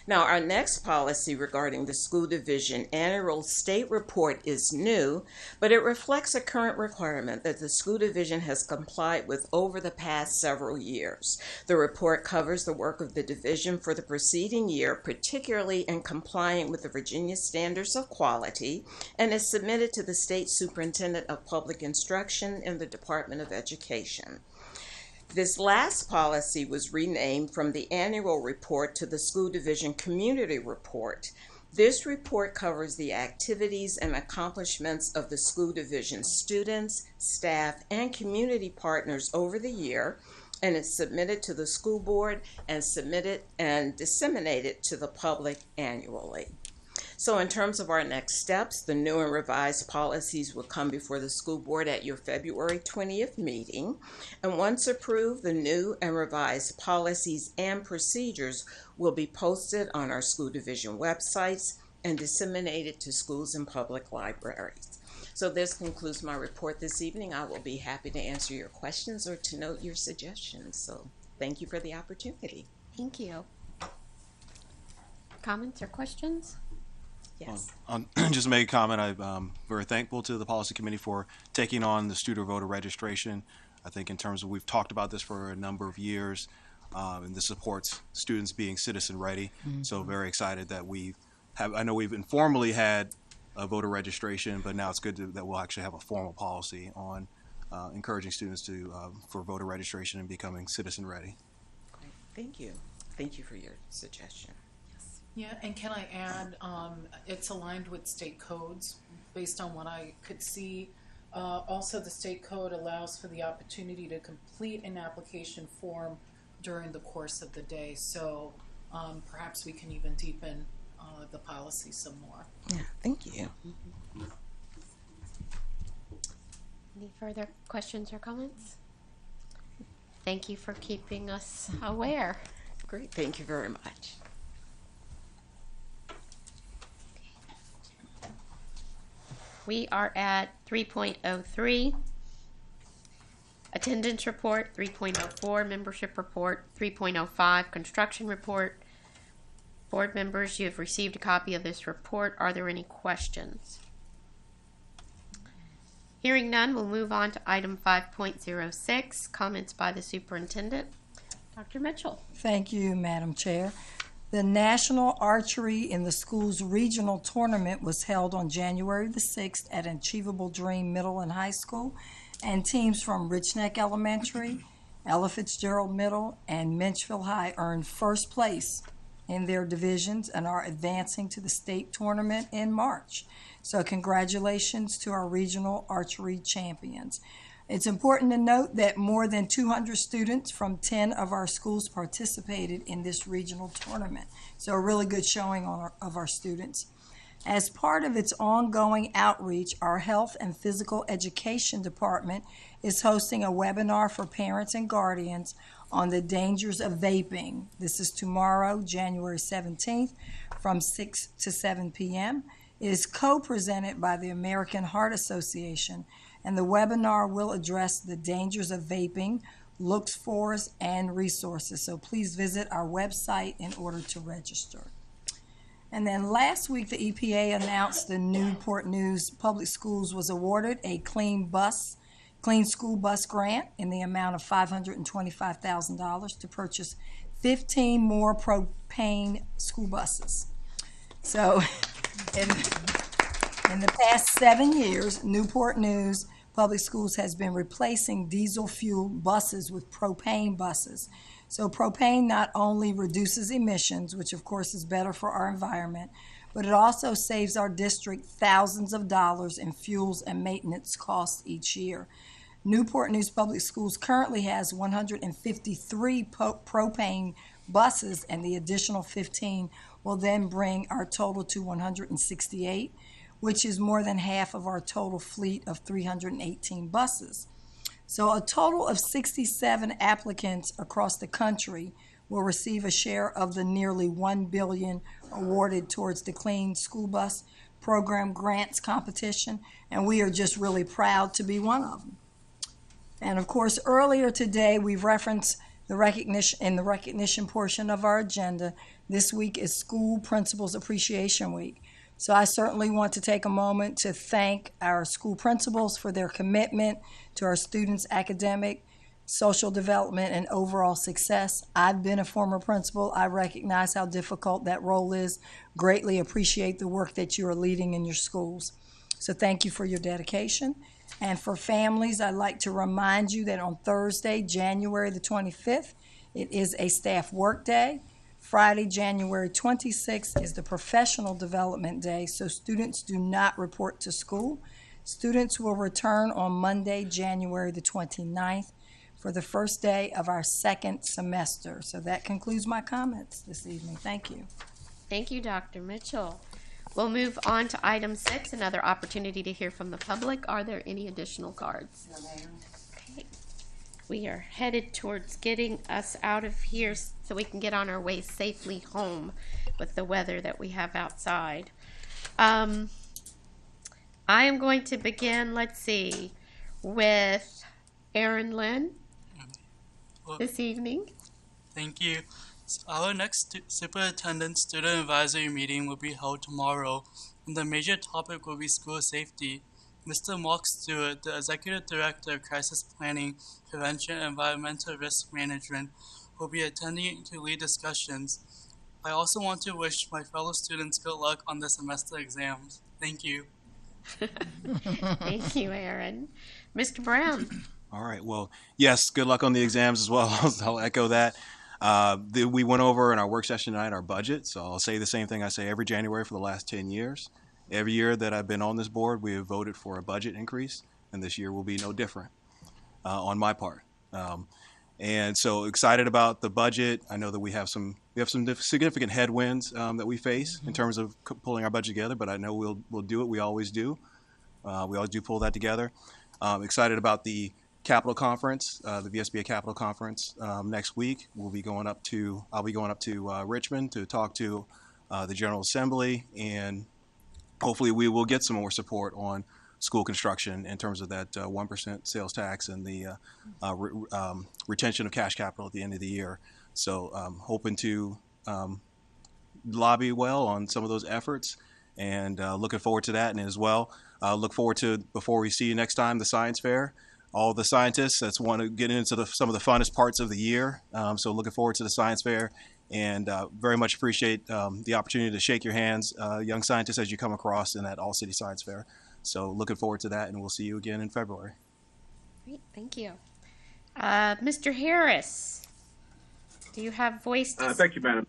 Now, our next policy regarding the school division annual state report is new, but it reflects a current requirement that the school division has complied with over the past several years. The report covers the work of the division for the preceding year, particularly in complying with the Virginia Standards of Quality, and is submitted to the State Superintendent of Public Instruction in the Department of Education. This last policy was renamed from the annual report to the School Division Community Report. This report covers the activities and accomplishments of the school division students, staff, and community partners over the year, and is submitted to the school board and disseminated to the public annually. So in terms of our next steps, the new and revised policies will come before the school board at your February 20th meeting. And once approved, the new and revised policies and procedures will be posted on our school division websites and disseminated to schools and public libraries. So this concludes my report this evening. I will be happy to answer your questions or to note your suggestions. So thank you for the opportunity. Thank you. Comments or questions? Yes. Just to make a comment, I'm very thankful to the policy committee for taking on the student voter registration. I think in terms of, we've talked about this for a number of years, and this supports students being citizen ready. Mm-hmm. So very excited that I know we've informally had a voter registration, but now it's good that we'll actually have a formal policy on encouraging students for voter registration and becoming citizen ready. Great. Thank you. Thank you for your suggestion. Yeah, and can I add, it's aligned with state codes based on what I could see. Also, the state code allows for the opportunity to complete an application form during the course of the day. So perhaps we can even deepen the policy some more. Yeah, thank you. Any further questions or comments? Thank you for keeping us aware. Great, thank you very much. We are at 3.03. Attendance report, 3.04. Membership report, 3.05. Construction report. Board members, you have received a copy of this report. Are there any questions? Hearing none, we'll move on to item 5.06, comments by the superintendent. Dr. Mitchell. Thank you, Madam Chair. The National Archery in the Schools Regional Tournament was held on January the 6th at Achievable Dream Middle and High School, and teams from Rich Neck Elementary, Ella Fitzgerald Middle, and Menchville High earned first place in their divisions and are advancing to the state tournament in March. So congratulations to our regional archery champions. It's important to note that more than 200 students from 10 of our schools participated in this regional tournament. So a really good showing of our students. As part of its ongoing outreach, our Health and Physical Education Department is hosting a webinar for parents and guardians on the dangers of vaping. This is tomorrow, January 17th, from 6 to 7 p.m. It is co-presented by the American Heart Association, and the webinar will address the dangers of vaping, looks for, and resources. So please visit our website in order to register. And then last week, the EPA announced the Newport News Public Schools was awarded a Clean School Bus Grant in the amount of $525,000 to purchase 15 more propane school buses. So in the past 7 years, Newport News Public Schools has been replacing diesel-fueled buses with propane buses. So propane not only reduces emissions, which of course is better for our environment, but it also saves our district thousands of dollars in fuels and maintenance costs each year. Newport News Public Schools currently has 153 propane buses, and the additional 15 will then bring our total to 168, which is more than half of our total fleet of 318 buses. So a total of 67 applicants across the country will receive a share of the nearly $1 billion awarded towards the Clean School Bus Program grants competition, and we are just really proud to be one of them. And of course, earlier today, we've referenced the recognition portion of our agenda. This week is School Principals Appreciation Week. So I certainly want to take a moment to thank our school principals for their commitment to our students' academic, social development, and overall success. I've been a former principal. I recognize how difficult that role is. Greatly appreciate the work that you are leading in your schools. So thank you for your dedication. And for families, I'd like to remind you that on Thursday, January the 25th, it is a staff work day. Friday, January 26th is the professional development day, so students do not report to school. Students will return on Monday, January the 29th for the first day of our second semester. So that concludes my comments this evening. Thank you. Thank you, Dr. Mitchell. We'll move on to item 6, another opportunity to hear from the public. Are there any additional cards? No, ma'am. Okay. We are headed towards getting us out of here so we can get on our way safely home with the weather that we have outside. I am going to begin, let's see, with Aaron Lynn this evening. Thank you. Our next Superintendent Student Advisory meeting will be held tomorrow, and the major topic will be school safety. Mr. Mark Stewart, the Executive Director of Crisis Planning, Prevention, and Environmental Risk Management, will be attending to lead discussions. I also want to wish my fellow students good luck on the semester exams. Thank you. Thank you, Aaron. Mr. Brown. All right. Well, yes, good luck on the exams as well. I'll echo that. We went over in our work session tonight our budget, so I'll say the same thing I say every January for the last 10 years. Every year that I've been on this board, we have voted for a budget increase, and this year will be no different on my part. And so excited about the budget. I know that we have some significant headwinds that we face in terms of pulling our budget together, but I know we'll do it. We always do. We always do pull that together. Excited about the Capital Conference, the VSBA Capital Conference next week. I'll be going up to Richmond to talk to the General Assembly, and hopefully we will get some more support on school construction in terms of that 1% sales tax and the retention of cash capital at the end of the year. So hoping to lobby well on some of those efforts, and looking forward to that. And as well, look forward to, before we see you next time, the science fair. All the scientists that's want to get into some of the funnest parts of the year. So looking forward to the science fair, and very much appreciate the opportunity to shake your hands, young scientists, as you come across in that All City Science Fair. So looking forward to that, and we'll see you again in February. Great, thank you. Mr. Harris, do you have voice? Thank you, Madam.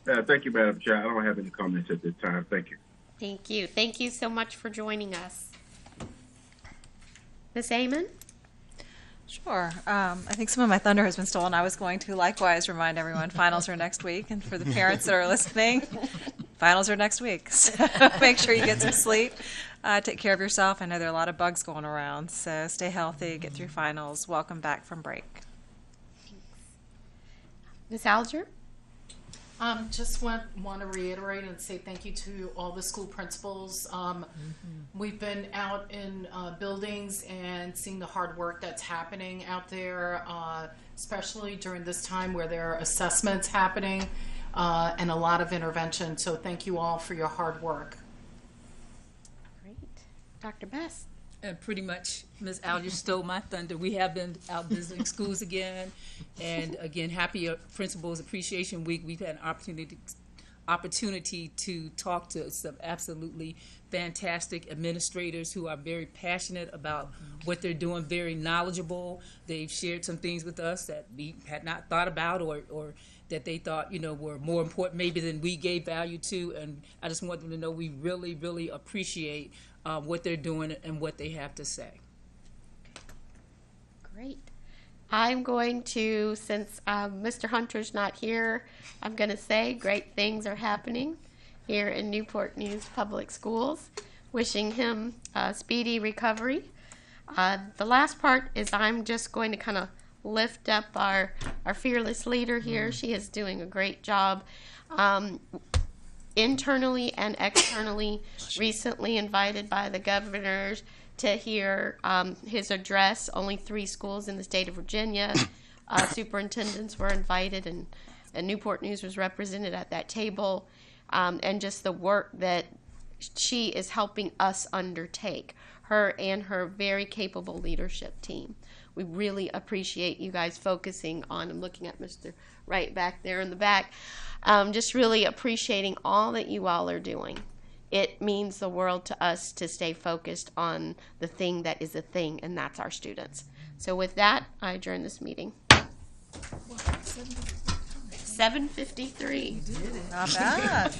Thank you, Madam Chair. I don't have any comments at this time. Thank you. Thank you. Thank you so much for joining us. Ms. Amon? Sure. I think some of my thunder has been stolen. I was going to likewise remind everyone finals are next week, and for the parents that are listening, finals are next week. So make sure you get some sleep. Take care of yourself. I know there are a lot of bugs going around, so stay healthy, get through finals. Welcome back from break. Ms. Alger? Just want to reiterate and say thank you to all the school principals. We've been out in buildings and seeing the hard work that's happening out there, especially during this time where there are assessments happening and a lot of intervention. So thank you all for your hard work. Great. Dr. Best? Pretty much, Ms. Alger stole my thunder. We have been out visiting schools again, and again, happy Principals Appreciation Week. We've had an opportunity to talk to some absolutely fantastic administrators who are very passionate about what they're doing, very knowledgeable. They've shared some things with us that we had not thought about, or that they thought, were more important maybe than we gave value to. And I just want them to know we really, really appreciate what they're doing and what they have to say. Great. I'm going to, since Mr. Hunter's not here, I'm going to say great things are happening here in Newport News Public Schools. Wishing him a speedy recovery. The last part is I'm just going to kind of lift up our fearless leader here. She is doing a great job. Internally and externally, recently invited by the governors to hear his address. Only 3 schools in the state of Virginia. Superintendents were invited, and Newport News was represented at that table. And just the work that she is helping us undertake, her and her very capable leadership team. We really appreciate you guys focusing on, I'm looking at Mr. Right back there in the back, just really appreciating all that you all are doing. It means the world to us to stay focused on the thing that is a thing, and that's our students. So with that, I adjourn this meeting. 7:53. Not bad.